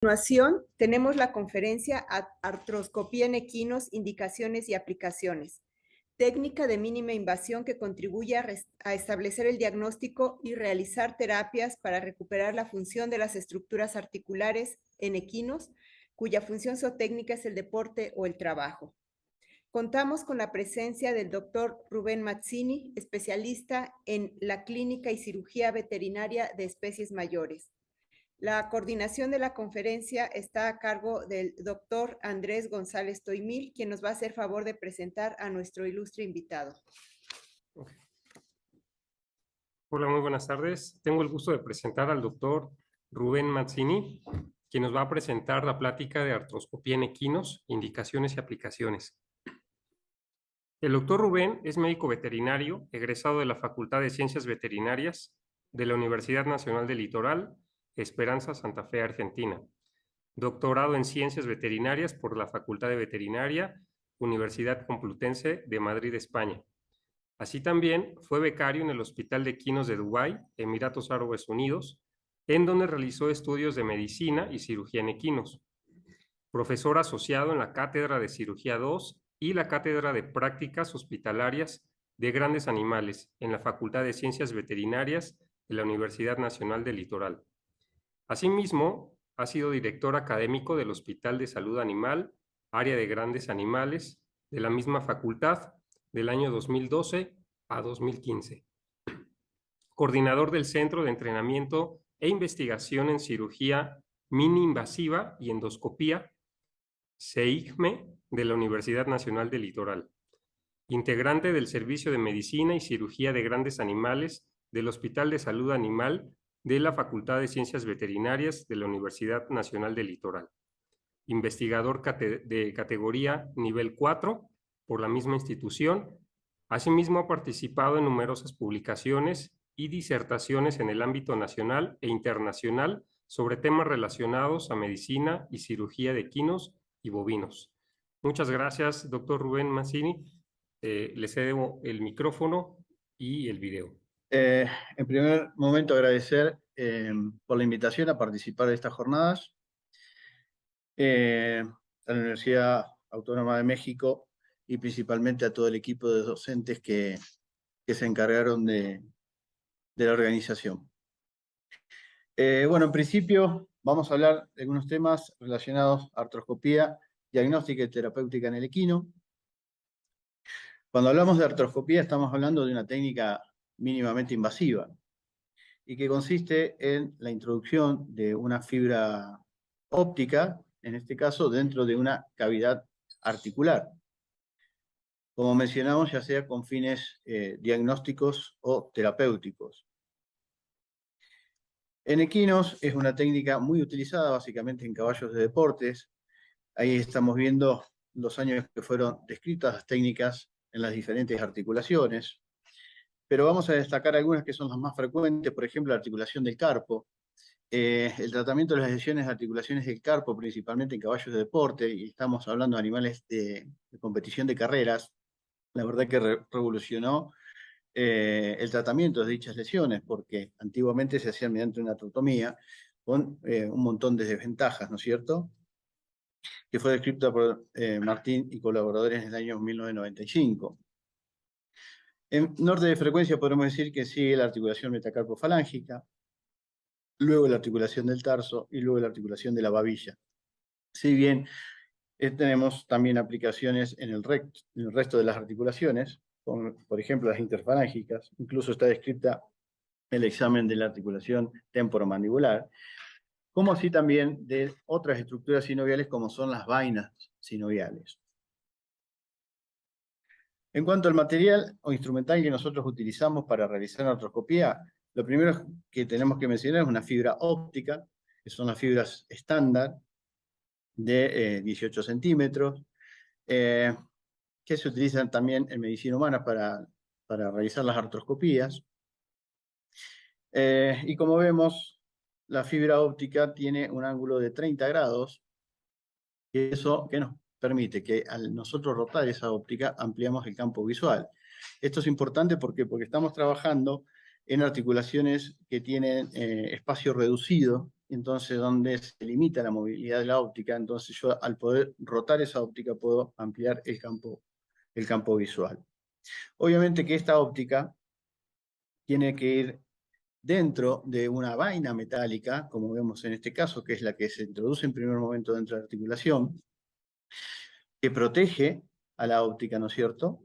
Continuación, tenemos la conferencia Artroscopía en equinos, indicaciones y aplicaciones. Técnica de mínima invasión que contribuye a establecer el diagnóstico y realizar terapias para recuperar la función de las estructuras articulares en equinos, cuya función zootécnica es el deporte o el trabajo. Contamos con la presencia del doctor Rubén Mazzini, especialista en la clínica y cirugía veterinaria de especies mayores. La coordinación de la conferencia está a cargo del doctor Andrés González Toimil, quien nos va a hacer favor de presentar a nuestro ilustre invitado. Okay. Hola, muy buenas tardes. Tengo el gusto de presentar al doctor Rubén Mazzini, quien nos va a presentar la plática de artroscopía en equinos, indicaciones y aplicaciones. El doctor Rubén es médico veterinario, egresado de la Facultad de Ciencias Veterinarias de la Universidad Nacional del Litoral, Esperanza, Santa Fe, Argentina. Doctorado en Ciencias Veterinarias por la Facultad de Veterinaria, Universidad Complutense de Madrid, España. Así también fue becario en el Hospital de Equinos de Dubái, Emiratos Árabes Unidos, en donde realizó estudios de medicina y cirugía en equinos. Profesor asociado en la Cátedra de Cirugía II y la Cátedra de Prácticas Hospitalarias de Grandes Animales en la Facultad de Ciencias Veterinarias de la Universidad Nacional del Litoral. Asimismo, ha sido director académico del Hospital de Salud Animal, Área de Grandes Animales, de la misma facultad, del año 2012 a 2015. Coordinador del Centro de Entrenamiento e Investigación en Cirugía Mini-Invasiva y Endoscopía, CEIGME, de la Universidad Nacional del Litoral. Integrante del Servicio de Medicina y Cirugía de Grandes Animales del Hospital de Salud Animal de la Facultad de Ciencias Veterinarias de la Universidad Nacional del Litoral. Investigador de categoría nivel 4 por la misma institución. Asimismo, ha participado en numerosas publicaciones y disertaciones en el ámbito nacional e internacional sobre temas relacionados a medicina y cirugía de equinos y bovinos. Muchas gracias, doctor Rubén Mazzini. Le cedo el micrófono y el video. En primer momento, agradecer por la invitación a participar de estas jornadas. A la Universidad Autónoma de México y principalmente a todo el equipo de docentes que se encargaron de la organización. Bueno, en principio vamos a hablar de algunos temas relacionados a artroscopía, diagnóstica y terapéutica en el equino. Cuando hablamos de artroscopía estamos hablando de una técnica mínimamente invasiva y que consiste en la introducción de una fibra óptica, en este caso dentro de una cavidad articular. Como mencionamos, ya sea con fines diagnósticos o terapéuticos. En equinos es una técnica muy utilizada básicamente en caballos de deportes. Ahí estamos viendo los años que fueron descritas las técnicas en las diferentes articulaciones. Pero vamos a destacar algunas que son las más frecuentes, por ejemplo, la articulación del carpo. El tratamiento de las lesiones de articulaciones del carpo, principalmente en caballos de deporte, y estamos hablando de animales de competición de carreras, la verdad que revolucionó el tratamiento de dichas lesiones, porque antiguamente se hacían mediante una artrotomía con un montón de desventajas, ¿no es cierto? Que fue descrita por Martín y colaboradores en el año 1995. En orden de frecuencia podemos decir que sigue la articulación metacarpofalángica, luego la articulación del tarso y luego la articulación de la babilla. Si bien tenemos también aplicaciones en el resto de las articulaciones, como por ejemplo las interfalángicas, incluso está descrita el examen de la articulación temporomandibular, como así también de otras estructuras sinoviales como son las vainas sinoviales. En cuanto al material o instrumental que nosotros utilizamos para realizar la artroscopía, lo primero que tenemos que mencionar es una fibra óptica, que son las fibras estándar de 18 centímetros, que se utilizan también en medicina humana para realizar las artroscopías. Y como vemos, la fibra óptica tiene un ángulo de 30 grados, y eso que nos permite que al nosotros rotar esa óptica ampliamos el campo visual. Esto es importante porque estamos trabajando en articulaciones que tienen espacio reducido entonces donde se limita la movilidad de la óptica, entonces yo al poder rotar esa óptica puedo ampliar el campo visual. Obviamente que esta óptica tiene que ir dentro de una vaina metálica, como vemos en este caso, que es la que se introduce en primer momento dentro de la articulación, que protege a la óptica, ¿no es cierto?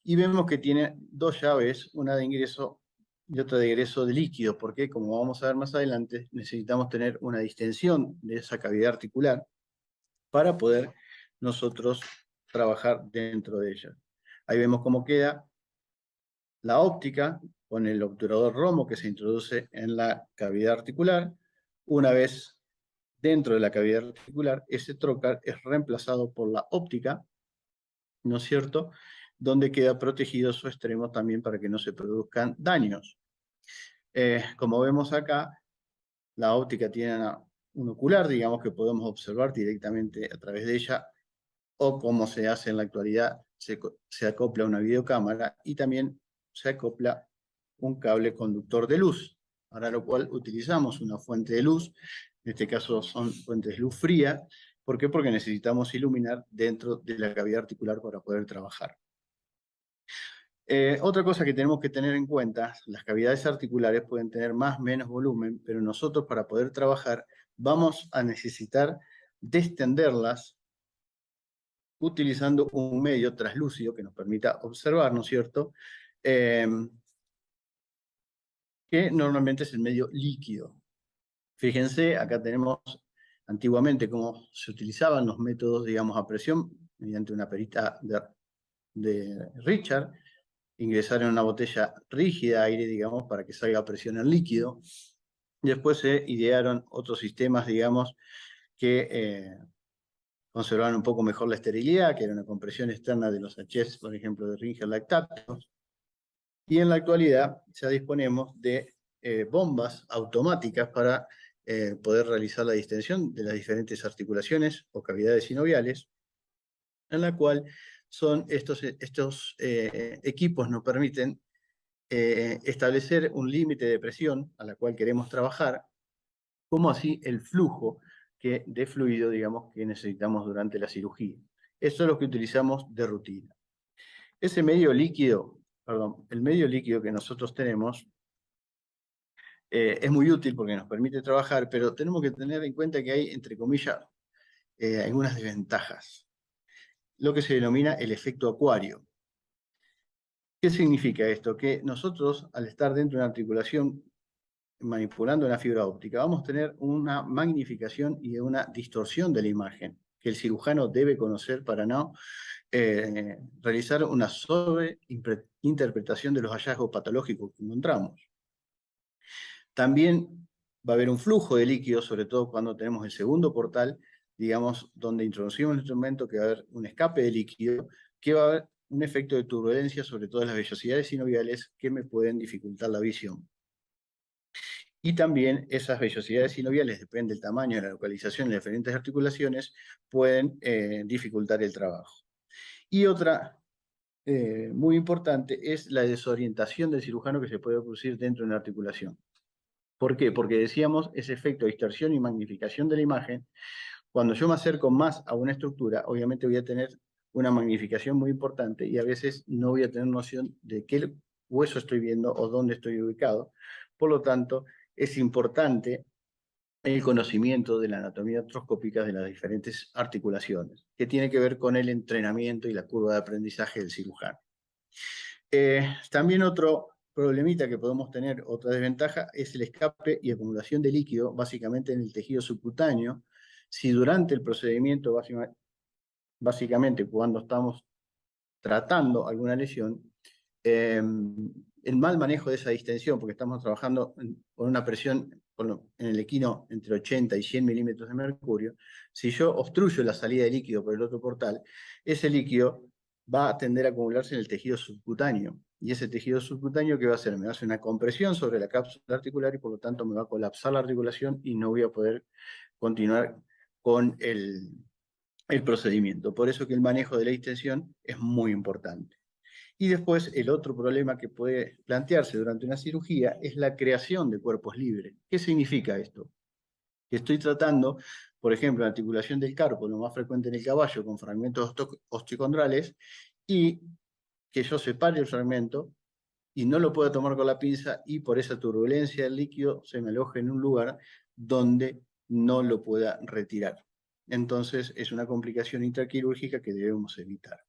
Y vemos que tiene dos llaves, una de ingreso y otra de egreso de líquido, porque como vamos a ver más adelante, necesitamos tener una distensión de esa cavidad articular para poder nosotros trabajar dentro de ella. Ahí vemos cómo queda la óptica con el obturador romo que se introduce en la cavidad articular. Una vez dentro de la cavidad articular, ese trocar es reemplazado por la óptica, ¿no es cierto?, donde queda protegido su extremo también para que no se produzcan daños. Como vemos acá, la óptica tiene un ocular, digamos, que podemos observar directamente a través de ella, o como se hace en la actualidad, se acopla una videocámara y también se acopla un cable conductor de luz, para lo cual utilizamos una fuente de luz, en este caso son fuentes de luz fría. ¿Por qué? Porque necesitamos iluminar dentro de la cavidad articular para poder trabajar. Otra cosa que tenemos que tener en cuenta, las cavidades articulares pueden tener más o menos volumen, pero nosotros para poder trabajar vamos a necesitar distenderlas utilizando un medio translúcido que nos permita observar, ¿no es cierto?, que normalmente es el medio líquido. Fíjense, acá tenemos antiguamente cómo se utilizaban los métodos, digamos, a presión, mediante una perita de Richard, ingresar en una botella rígida aire, digamos, para que salga a presión el líquido. Después se idearon otros sistemas, digamos, que conservaban un poco mejor la esterilidad, que era una compresión externa de los sachets, por ejemplo, de Ringer lactatos. Y en la actualidad ya disponemos de bombas automáticas para poder realizar la distensión de las diferentes articulaciones o cavidades sinoviales, en la cual son estos equipos nos permiten establecer un límite de presión a la cual queremos trabajar, como así el flujo de fluido, digamos, que necesitamos durante la cirugía. Eso es lo que utilizamos de rutina. Ese medio líquido, perdón, el medio líquido que nosotros tenemos es muy útil porque nos permite trabajar, pero tenemos que tener en cuenta que hay, entre comillas, algunas desventajas. Lo que se denomina el efecto acuario. ¿Qué significa esto? Que nosotros, al estar dentro de una articulación manipulando una fibra óptica, vamos a tener una magnificación y una distorsión de la imagen que el cirujano debe conocer para no realizar una sobreinterpretación de los hallazgos patológicos que encontramos. También va a haber un flujo de líquido, sobre todo cuando tenemos el segundo portal, digamos, donde introducimos el instrumento, que va a haber un escape de líquido, que va a haber un efecto de turbulencia sobre todas las vellosidades sinoviales que me pueden dificultar la visión. Y también esas vellosidades sinoviales, depende del tamaño de la localización de las diferentes articulaciones, pueden dificultar el trabajo. Y otra muy importante es la desorientación del cirujano que se puede producir dentro de una articulación. ¿Por qué? Porque decíamos ese efecto de distorsión y magnificación de la imagen. Cuando yo me acerco más a una estructura, obviamente voy a tener una magnificación muy importante y a veces no voy a tener noción de qué hueso estoy viendo o dónde estoy ubicado. Por lo tanto, es importante el conocimiento de la anatomía artroscópica de las diferentes articulaciones, que tiene que ver con el entrenamiento y la curva de aprendizaje del cirujano. También otro problemita que podemos tener, otra desventaja, es el escape y acumulación de líquido, básicamente en el tejido subcutáneo. Si durante el procedimiento, básicamente cuando estamos tratando alguna lesión, el mal manejo de esa distensión, porque estamos trabajando con una presión en el equino entre 80 y 100 milímetros de mercurio, si yo obstruyo la salida de líquido por el otro portal, ese líquido va a tender a acumularse en el tejido subcutáneo. Y ese tejido subcutáneo, ¿qué va a hacer? Me va a hacer una compresión sobre la cápsula articular y por lo tanto me va a colapsar la articulación y no voy a poder continuar con el procedimiento. Por eso que el manejo de la distensión es muy importante. Y después el otro problema que puede plantearse durante una cirugía es la creación de cuerpos libres. ¿Qué significa esto? que estoy tratando, por ejemplo, la articulación del carpo, lo más frecuente en el caballo, con fragmentos osteocondrales, y que yo separe el fragmento y no lo pueda tomar con la pinza y por esa turbulencia del líquido se me aloje en un lugar donde no lo pueda retirar. Entonces es una complicación intraquirúrgica que debemos evitar.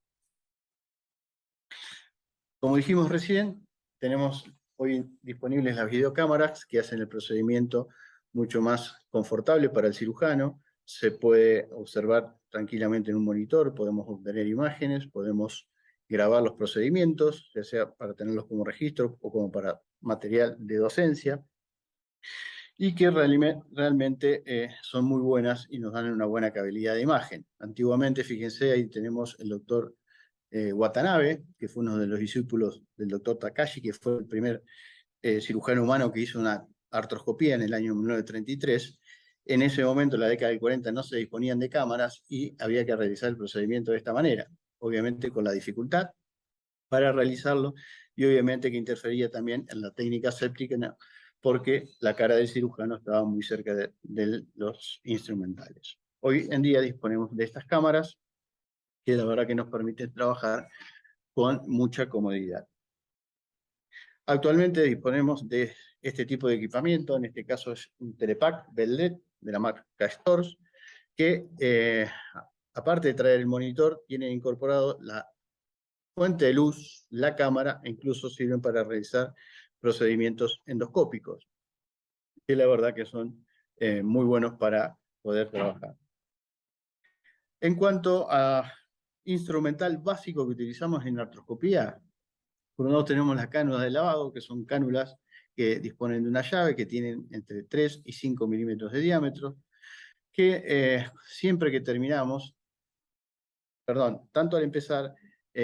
Como dijimos recién, tenemos hoy disponibles las videocámaras que hacen el procedimiento mucho más confortable para el cirujano. Se puede observar tranquilamente en un monitor, podemos obtener imágenes, podemos grabar los procedimientos, ya sea para tenerlos como registro o como para material de docencia, y que realmente son muy buenas y nos dan una buena calidad de imagen. Antiguamente, fíjense, ahí tenemos el doctor Watanabe, que fue uno de los discípulos del doctor Takashi, que fue el primer cirujano humano que hizo una artroscopía en el año 1933. En ese momento, en la década del 40, no se disponían de cámaras y había que realizar el procedimiento de esta manera, obviamente con la dificultad para realizarlo y obviamente que interfería también en la técnica séptica, ¿no? Porque la cara del cirujano estaba muy cerca de los instrumentales. Hoy en día disponemos de estas cámaras que la verdad que nos permiten trabajar con mucha comodidad. Actualmente disponemos de este tipo de equipamiento, en este caso es un Telepac Bell-LED de la marca Stors, que aparte de traer el monitor, tiene incorporado la fuente de luz, la cámara, e incluso sirven para realizar procedimientos endoscópicos, que la verdad que son muy buenos para poder trabajar. En cuanto a instrumental básico que utilizamos en artroscopía, por un lado tenemos las cánulas de lavado, que son cánulas que disponen de una llave que tienen entre 3 y 5 milímetros de diámetro, que siempre que terminamos, tanto al empezar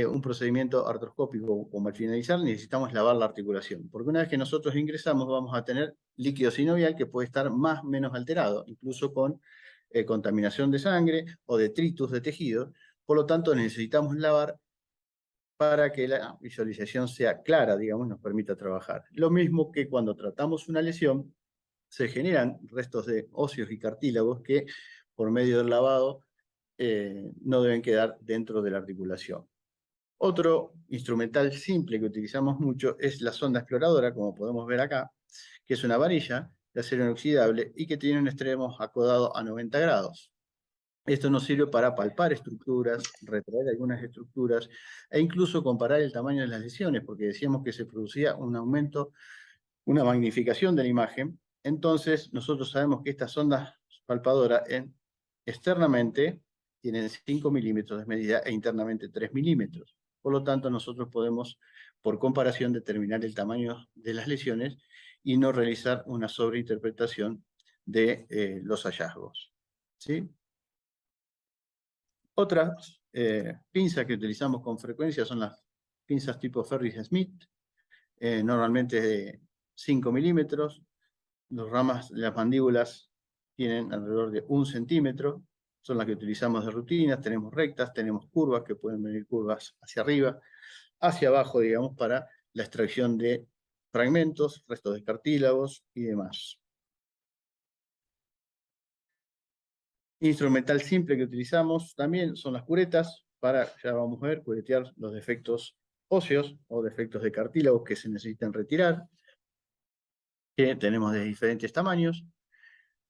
un procedimiento artroscópico como al finalizar, necesitamos lavar la articulación, porque una vez que nosotros ingresamos vamos a tener líquido sinovial que puede estar más o menos alterado, incluso con contaminación de sangre o detritus de tejido, por lo tanto necesitamos lavar para que la visualización sea clara, digamos, nos permita trabajar. Lo mismo que cuando tratamos una lesión, se generan restos de óseos y cartílagos que por medio del lavado no deben quedar dentro de la articulación. Otro instrumental simple que utilizamos mucho es la sonda exploradora, como podemos ver acá, que es una varilla de acero inoxidable y que tiene un extremo acodado a 90 grados. Esto nos sirve para palpar estructuras, retraer algunas estructuras e incluso comparar el tamaño de las lesiones, porque decíamos que se producía un aumento, una magnificación de la imagen. Entonces, nosotros sabemos que estas sondas palpadoras externamente tienen 5 milímetros de medida e internamente 3 milímetros. Por lo tanto, nosotros podemos, por comparación, determinar el tamaño de las lesiones y no realizar una sobreinterpretación de los hallazgos. ¿Sí? Otras pinzas que utilizamos con frecuencia son las pinzas tipo Ferris-Smith, normalmente de 5 milímetros. Las mandíbulas tienen alrededor de 1 centímetro, son las que utilizamos de rutina. Tenemos rectas, tenemos curvas, que pueden venir curvas hacia arriba, hacia abajo, digamos, para la extracción de fragmentos, restos de cartílagos y demás. Instrumental simple que utilizamos también son las curetas para, ya vamos a ver, curetear los defectos óseos o defectos de cartílagos que se necesitan retirar, que tenemos de diferentes tamaños.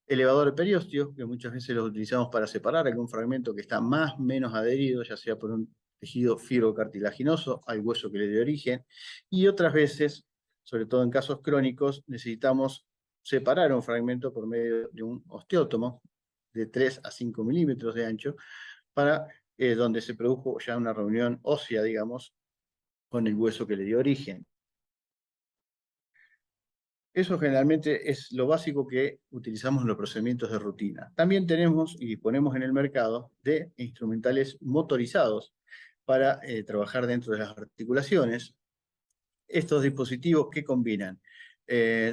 Elevador de periósteo, que muchas veces los utilizamos para separar algún fragmento que está más o menos adherido, ya sea por un tejido fibrocartilaginoso al hueso que le dio origen, y otras veces, sobre todo en casos crónicos, necesitamos separar un fragmento por medio de un osteótomo de 3 a 5 milímetros de ancho, para donde se produjo ya una reunión ósea, digamos, con el hueso que le dio origen. Eso generalmente es lo básico que utilizamos en los procedimientos de rutina. También tenemos y disponemos en el mercado de instrumentales motorizados para trabajar dentro de las articulaciones. Estos dispositivos que combinan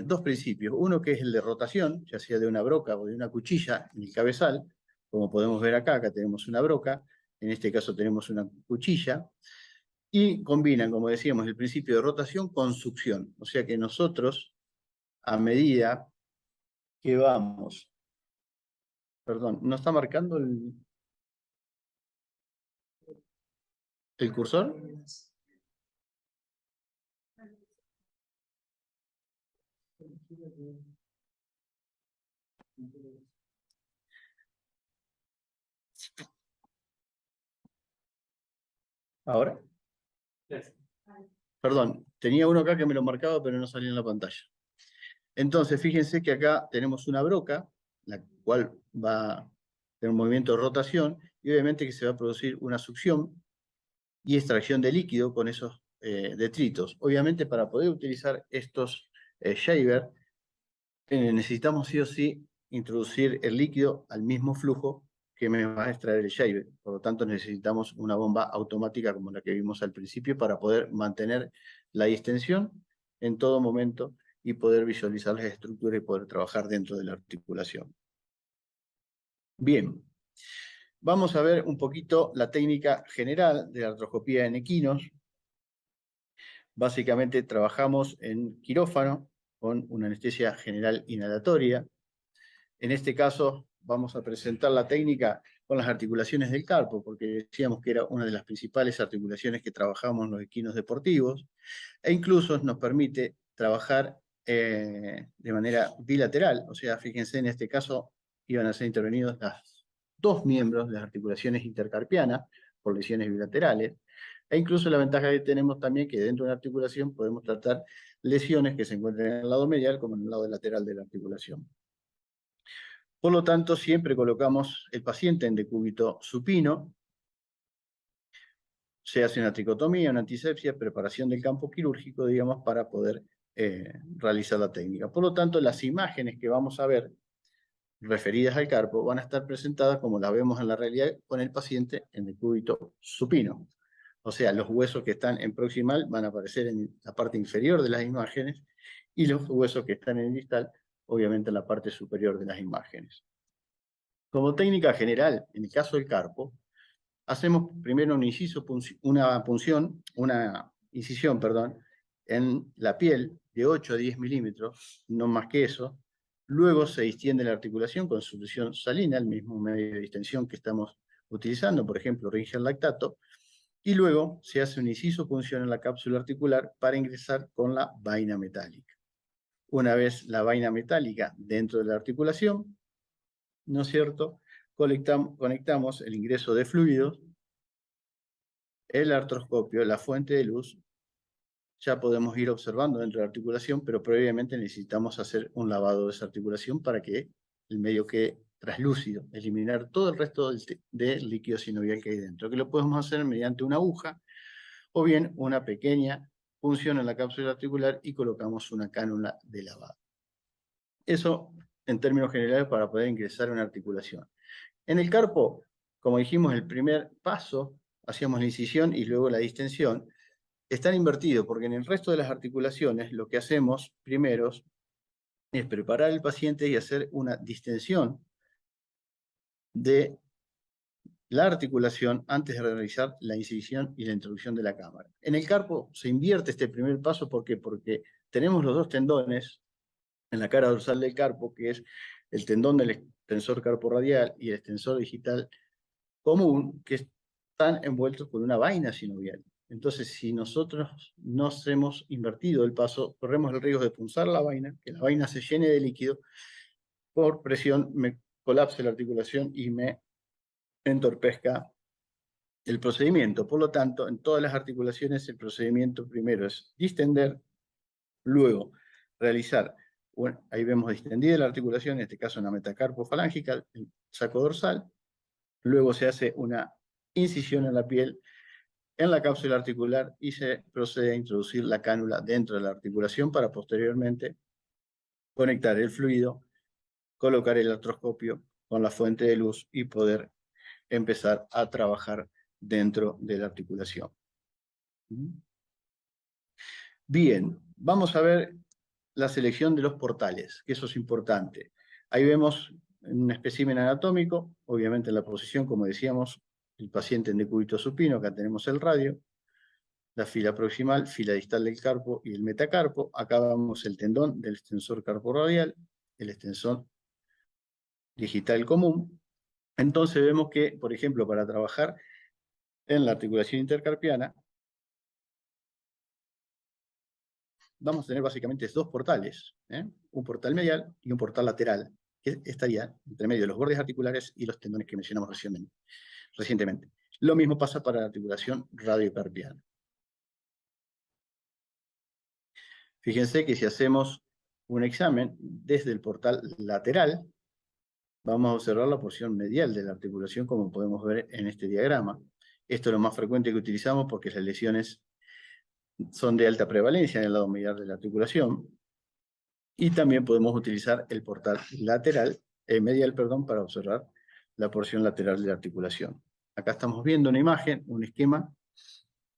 dos principios. Uno que es el de rotación, ya sea de una broca o de una cuchilla en el cabezal, como podemos ver acá, acá tenemos una broca, en este caso tenemos una cuchilla, y combinan, como decíamos, el principio de rotación con succión. O sea que nosotros, a medida que vamos Perdón, ¿no está marcando el cursor? ¿Ahora? Perdón, tenía uno acá que me lo marcaba, pero no salía en la pantalla. Entonces, fíjense que acá tenemos una broca, la cual va a tener un movimiento de rotación, y obviamente que se va a producir una succión y extracción de líquido con esos detritos. Obviamente, para poder utilizar estos shaver, necesitamos sí o sí introducir el líquido al mismo flujo que me va a extraer el shaver. Por lo tanto, necesitamos una bomba automática como la que vimos al principio para poder mantener la distensión en todo momento y poder visualizar las estructuras y poder trabajar dentro de la articulación. Bien, vamos a ver un poquito la técnica general de la artroscopía en equinos. Básicamente trabajamos en quirófano con una anestesia general inhalatoria. En este caso vamos a presentar la técnica con las articulaciones del carpo, porque decíamos que era una de las principales articulaciones que trabajamos en los equinos deportivos, e incluso nos permite trabajar de manera bilateral. O sea, fíjense, en este caso iban a ser intervenidos los dos miembros de las articulaciones intercarpianas por lesiones bilaterales, e incluso la ventaja que tenemos también que dentro de la articulación podemos tratar lesiones que se encuentran en el lado medial como en el lado lateral de la articulación. Por lo tanto, siempre colocamos el paciente en decúbito supino, se hace una tricotomía, una antisepsia, preparación del campo quirúrgico, digamos, para poder realizar la técnica. Por lo tanto, las imágenes que vamos a ver referidas al carpo van a estar presentadas como las vemos en la realidad con el paciente en decúbito supino. O sea, los huesos que están en proximal van a aparecer en la parte inferior de las imágenes y los huesos que están en distal, obviamente en la parte superior de las imágenes. Como técnica general, en el caso del carpo, hacemos primero una incisión, en la piel de 8 a 10 milímetros, no más que eso. Luego se distiende la articulación con solución salina, el mismo medio de distensión que estamos utilizando, por ejemplo, Ringel lactato, y luego se hace una incisopunción en la cápsula articular para ingresar con la vaina metálica. Una vez la vaina metálica dentro de la articulación, ¿no es cierto?, conectamos el ingreso de fluidos, el artroscopio, la fuente de luz. Ya podemos ir observando dentro de la articulación, pero previamente necesitamos hacer un lavado de esa articulación para que el medio quede translúcido, eliminar todo el resto del líquido sinovial que hay dentro, que lo podemos hacer mediante una aguja o bien una pequeña punción en la cápsula articular y colocamos una cánula de lavado. Eso en términos generales para poder ingresar a una articulación. En el carpo, como dijimos, el primer paso, hacíamos la incisión y luego la distensión, están invertidos porque en el resto de las articulaciones lo que hacemos primero es preparar al paciente y hacer una distensión de la articulación antes de realizar la incisión y la introducción de la cámara. En el carpo se invierte este primer paso, ¿por qué? Porque tenemos los dos tendones en la cara dorsal del carpo, que es el tendón del extensor carporradial y el extensor digital común, que están envueltos por una vaina sinovial. Entonces, si nosotros nos hemos invertido el paso, corremos el riesgo de punzar la vaina, que la vaina se llene de líquido, por presión me colapse la articulación y me entorpezca el procedimiento. Por lo tanto, en todas las articulaciones el procedimiento primero es distender, luego realizar, bueno, ahí vemos distendida la articulación, en este caso una metacarpofalángica, el saco dorsal, luego se hace una incisión en la piel, en la cápsula articular y se procede a introducir la cánula dentro de la articulación para posteriormente conectar el fluido, colocar el artroscopio con la fuente de luz y poder empezar a trabajar dentro de la articulación. Bien, vamos a ver la selección de los portales, que eso es importante. Ahí vemos un espécimen anatómico, obviamente en la posición, como decíamos, el paciente en decúbito supino, acá tenemos el radio, la fila proximal, fila distal del carpo y el metacarpo. Acá vemos el tendón del extensor carporradial, el extensor digital común, entonces vemos que, por ejemplo, para trabajar en la articulación intercarpiana, vamos a tener básicamente dos portales, un portal medial y un portal lateral, que estaría entre medio de los bordes articulares y los tendones que mencionamos recientemente. Lo mismo pasa para la articulación radiocarpiana. Fíjense que si hacemos un examen desde el portal lateral, vamos a observar la porción medial de la articulación, como podemos ver en este diagrama. Esto es lo más frecuente que utilizamos porque las lesiones son de alta prevalencia en el lado medial de la articulación. Y también podemos utilizar el portal medial, para observar la porción lateral de la articulación. Acá estamos viendo una imagen, un esquema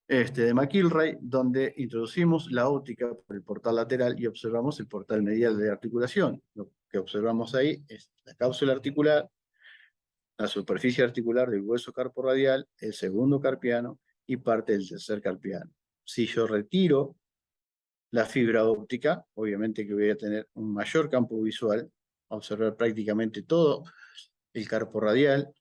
de McIlroy, donde introducimos la óptica por el portal lateral y observamos el portal medial de la articulación. Lo que observamos ahí es la cápsula articular, la superficie articular del hueso carporradial, el segundo carpiano y parte del tercer carpiano. Si yo retiro la fibra óptica, obviamente que voy a tener un mayor campo visual, observar prácticamente todo el carpo radial,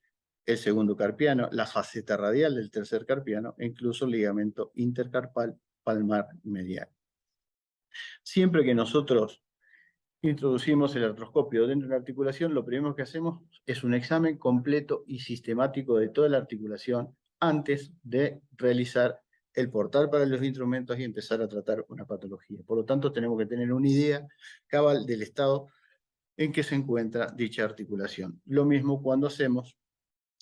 el segundo carpiano, la faceta radial del tercer carpiano e incluso el ligamento intercarpal palmar medial. Siempre que nosotros introducimos el artroscopio dentro de la articulación, lo primero que hacemos es un examen completo y sistemático de toda la articulación antes de realizar el portal para los instrumentos y empezar a tratar una patología. Por lo tanto, tenemos que tener una idea cabal del estado en que se encuentra dicha articulación. Lo mismo cuando hacemos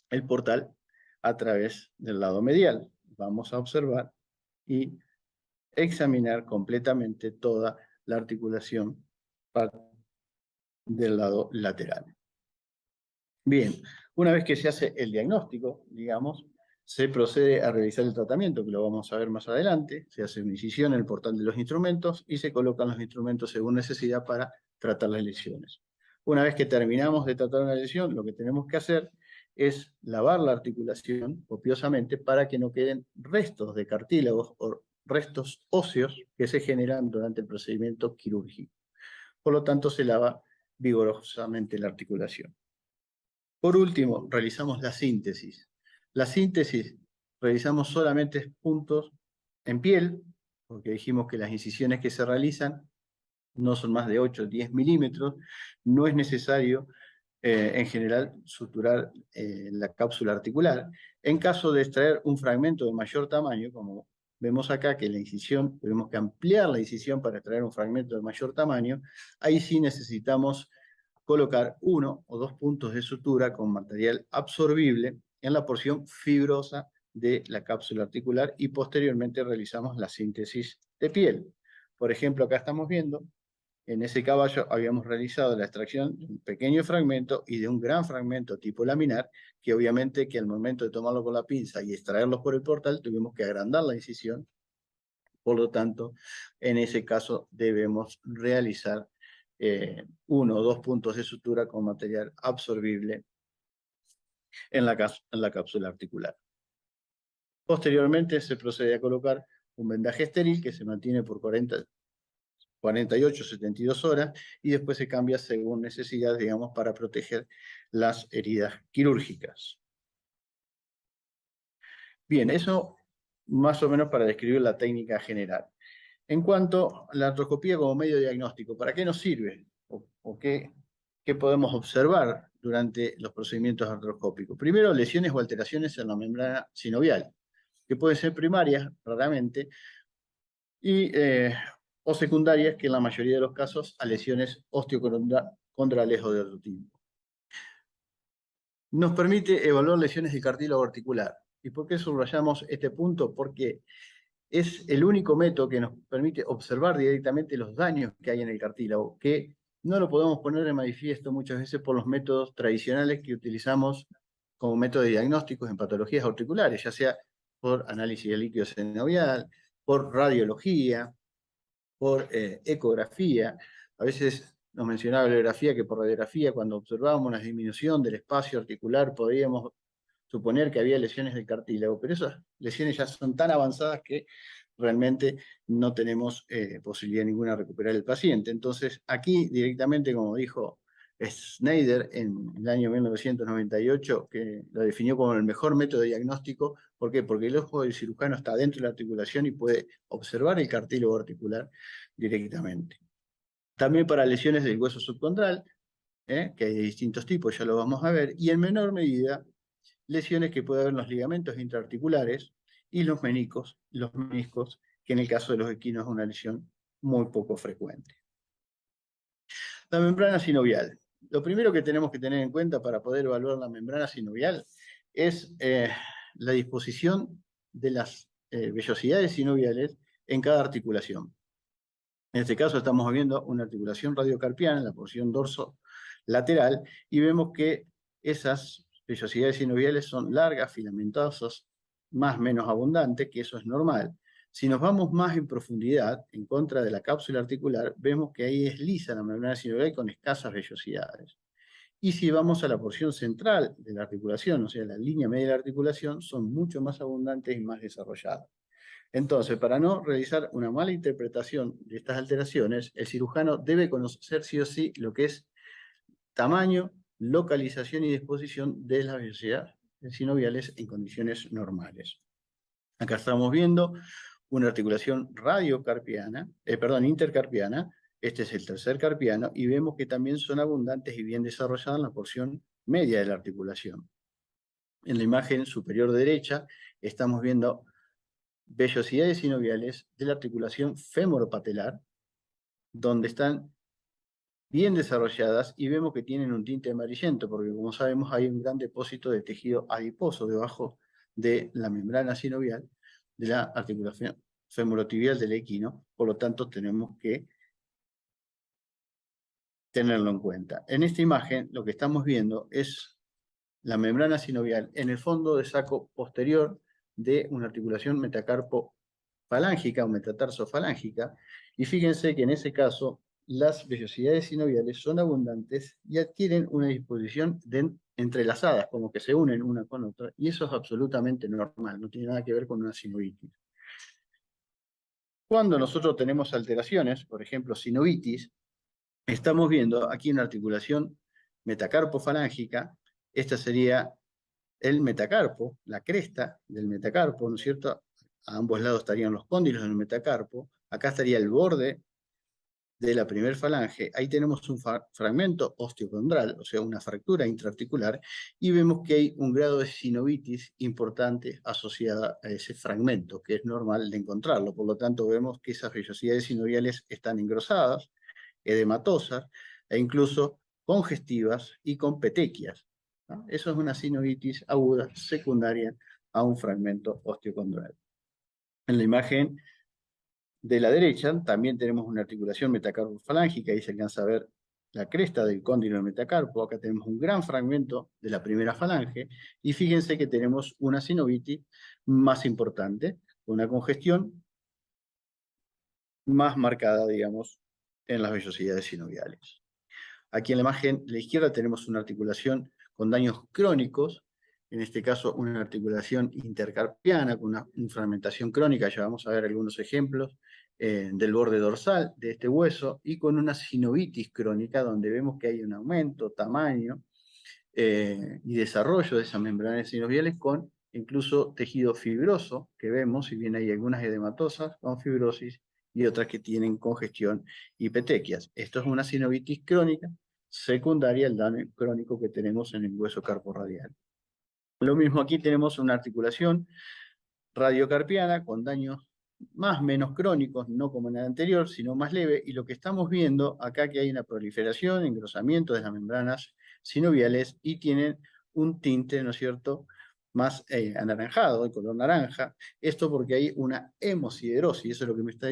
el portal a través del lado medial. Vamos a observar y examinar completamente toda la articulación del lado lateral. Bien, una vez que se hace el diagnóstico, digamos, se procede a realizar el tratamiento, que lo vamos a ver más adelante. Se hace una incisión en el portal de los instrumentos y se colocan los instrumentos según necesidad para tratar las lesiones. Una vez que terminamos de tratar una lesión, lo que tenemos que hacer es lavar la articulación copiosamente para que no queden restos de cartílagos o restos óseos que se generan durante el procedimiento quirúrgico. Por lo tanto, se lava vigorosamente la articulación. Por último, realizamos la síntesis. La síntesis realizamos solamente puntos en piel, porque dijimos que las incisiones que se realizan no son más de 8 o 10 milímetros. No es necesario, en general, suturar la cápsula articular. En caso de extraer un fragmento de mayor tamaño, como vemos acá que la incisión, tenemos que ampliar la incisión para extraer un fragmento de mayor tamaño, ahí sí necesitamos colocar 1 o 2 puntos de sutura con material absorbible en la porción fibrosa de la cápsula articular y posteriormente realizamos la síntesis de piel. Por ejemplo, acá estamos viendo, en ese caballo habíamos realizado la extracción de un pequeño fragmento y de un gran fragmento tipo laminar, que obviamente que al momento de tomarlo con la pinza y extraerlos por el portal tuvimos que agrandar la incisión. Por lo tanto, en ese caso debemos realizar 1 o 2 puntos de sutura con material absorbible en la cápsula articular. Posteriormente se procede a colocar un vendaje estéril que se mantiene por 48 72 horas y después se cambia según necesidad, digamos, para proteger las heridas quirúrgicas. Bien, eso más o menos para describir la técnica general. En cuanto a la artroscopía como medio diagnóstico, ¿para qué nos sirve? ¿O qué podemos observar durante los procedimientos artroscópicos? Primero, lesiones o alteraciones en la membrana sinovial, que pueden ser primarias, raramente, o secundarias, que en la mayoría de los casos a lesiones osteocondrales o de otro tipo. Nos permite evaluar lesiones de cartílago articular. ¿Y por qué subrayamos este punto? Porque es el único método que nos permite observar directamente los daños que hay en el cartílago, que no lo podemos poner de manifiesto muchas veces por los métodos tradicionales que utilizamos como método de diagnósticos en patologías articulares, ya sea por análisis de líquido sinovial, por radiología, por ecografía. A veces nos mencionaba la radiografía, que por radiografía, cuando observábamos una disminución del espacio articular, podíamos suponer que había lesiones del cartílago, pero esas lesiones ya son tan avanzadas que realmente no tenemos posibilidad ninguna de recuperar el paciente. Entonces, aquí directamente, como dijo Schneider en el año 1998, que lo definió como el mejor método de diagnóstico. ¿Por qué? Porque el ojo del cirujano está dentro de la articulación y puede observar el cartílago articular directamente. También para lesiones del hueso subcondral, que hay de distintos tipos, ya lo vamos a ver, y en menor medida, lesiones que puede haber en los ligamentos intraarticulares y los meniscos, que en el caso de los equinos es una lesión muy poco frecuente. La membrana sinovial. Lo primero que tenemos que tener en cuenta para poder evaluar la membrana sinovial es la disposición de las vellosidades sinoviales en cada articulación. En este caso estamos viendo una articulación radiocarpiana en la porción dorso lateral y vemos que esas vellosidades sinoviales son largas, filamentosas, más o menos abundantes, que eso es normal. Si nos vamos más en profundidad, en contra de la cápsula articular, vemos que ahí es lisa la membrana sinovial con escasas vellosidades. Y si vamos a la porción central de la articulación, o sea, la línea media de la articulación, son mucho más abundantes y más desarrolladas. Entonces, para no realizar una mala interpretación de estas alteraciones, el cirujano debe conocer sí o sí lo que es tamaño, localización y disposición de las vellosidades sinoviales en condiciones normales. Acá estamos viendo una articulación intercarpiana. Este es el tercer carpiano y vemos que también son abundantes y bien desarrolladas en la porción media de la articulación. En la imagen superior derecha estamos viendo vellosidades sinoviales de la articulación femoropatelar, donde están bien desarrolladas y vemos que tienen un tinte amarillento, porque como sabemos hay un gran depósito de tejido adiposo debajo de la membrana sinovial de la articulación femorotibial del equino, por lo tanto tenemos que tenerlo en cuenta. En esta imagen lo que estamos viendo es la membrana sinovial en el fondo de saco posterior de una articulación metacarpo-falángica o metatarsofalángica, y fíjense que en ese caso las vellosidades sinoviales son abundantes y adquieren una disposición entrelazadas, como que se unen una con otra, y eso es absolutamente normal, no tiene nada que ver con una sinovitis. Cuando nosotros tenemos alteraciones, por ejemplo sinovitis, estamos viendo aquí una articulación metacarpo-falángica. Esta sería el metacarpo, la cresta del metacarpo, ¿no es cierto? A ambos lados estarían los cóndilos del metacarpo. Acá estaría el borde de la primer falange. Ahí tenemos un fragmento osteocondral, o sea, una fractura intraarticular, y vemos que hay un grado de sinovitis importante asociada a ese fragmento, que es normal de encontrarlo. Por lo tanto, vemos que esas vellosidades sinoviales están engrosadas, edematosas e incluso congestivas y con petequias, ¿no? Eso es una sinovitis aguda secundaria a un fragmento osteocondral. En la imagen de la derecha también tenemos una articulación metacarpo-falángica, ahí se alcanza a ver la cresta del cóndilo del metacarpo. Acá tenemos un gran fragmento de la primera falange y fíjense que tenemos una sinovitis más importante, una congestión más marcada, digamos, en las vellosidades sinoviales. Aquí en la imagen de la izquierda tenemos una articulación con daños crónicos, en este caso una articulación intercarpiana con una fragmentación crónica, ya vamos a ver algunos ejemplos, del borde dorsal de este hueso, y con una sinovitis crónica donde vemos que hay un aumento, tamaño y desarrollo de esas membranas sinoviales con incluso tejido fibroso que vemos, si bien hay algunas edematosas con fibrosis y otras que tienen congestión y petequias. Esto es una sinovitis crónica secundaria al daño crónico que tenemos en el hueso carporradial. Lo mismo aquí tenemos una articulación radiocarpiana con daños más o menos crónicos, no como en el anterior, sino más leve, y lo que estamos viendo acá que hay una proliferación, engrosamiento de las membranas sinoviales y tienen un tinte, ¿no es cierto?, más anaranjado, de color naranja. Esto porque hay una hemosiderosis, eso es lo que me está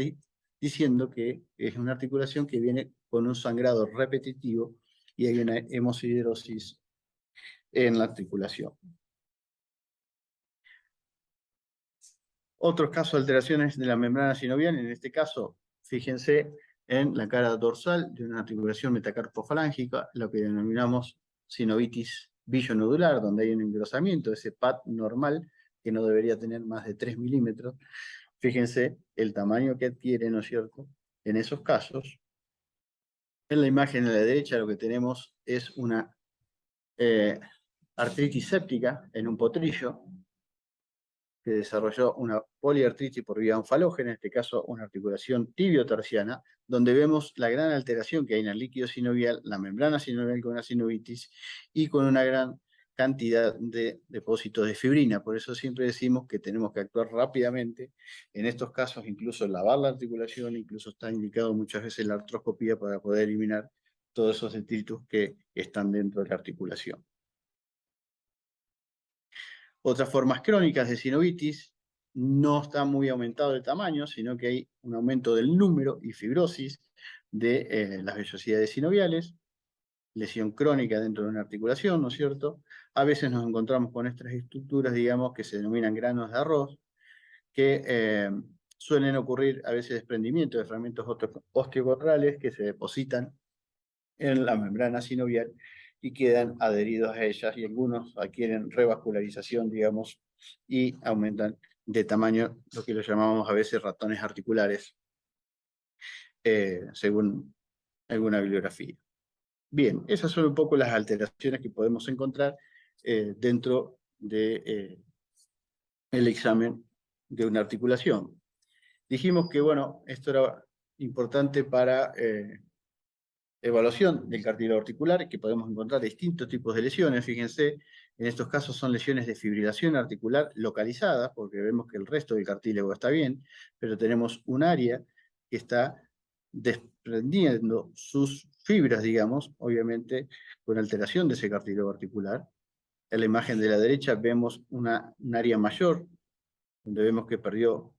diciendo que es una articulación que viene con un sangrado repetitivo y hay una hemosiderosis en la articulación. Otros casos de alteraciones de la membrana sinovial, en este caso, fíjense en la cara dorsal de una articulación metacarpofalángica, lo que denominamos sinovitis billonodular, donde hay un engrosamiento de ese pad normal, que no debería tener más de 3 milímetros. Fíjense el tamaño que adquiere, ¿no es cierto?, en esos casos, En la imagen a la derecha lo que tenemos es una artritis séptica en un potrillo que desarrolló una poliartritis por vía onfalógena, en este caso una articulación tibio-terciana, donde vemos la gran alteración que hay en el líquido sinovial, la membrana sinovial con una sinovitis y con una gran cantidad de depósitos de fibrina. Por eso siempre decimos que tenemos que actuar rápidamente. En estos casos, incluso lavar la articulación, incluso está indicado muchas veces la artroscopía para poder eliminar todos esos detritus que están dentro de la articulación. Otras formas crónicas de sinovitis no está muy aumentado el tamaño, sino que hay un aumento del número y fibrosis de las vellosidades sinoviales, lesión crónica dentro de una articulación, ¿no es cierto? A veces nos encontramos con estas estructuras, digamos, que se denominan granos de arroz, que suelen ocurrir a veces desprendimiento de fragmentos osteocondrales que se depositan en la membrana sinovial y quedan adheridos a ellas, y algunos adquieren revascularización, digamos, y aumentan de tamaño, lo que lo llamamos a veces ratones articulares, según alguna bibliografía. Bien, esas son un poco las alteraciones que podemos encontrar dentro de, el examen de una articulación. Dijimos que, bueno, esto era importante para evaluación del cartílago articular, que podemos encontrar distintos tipos de lesiones. Fíjense, en estos casos son lesiones de fibrilación articular localizadas, porque vemos que el resto del cartílago está bien, pero tenemos un área que está desprendiendo sus fibras, digamos, obviamente con alteración de ese cartílago articular. En la imagen de la derecha vemos un área mayor, donde vemos que perdió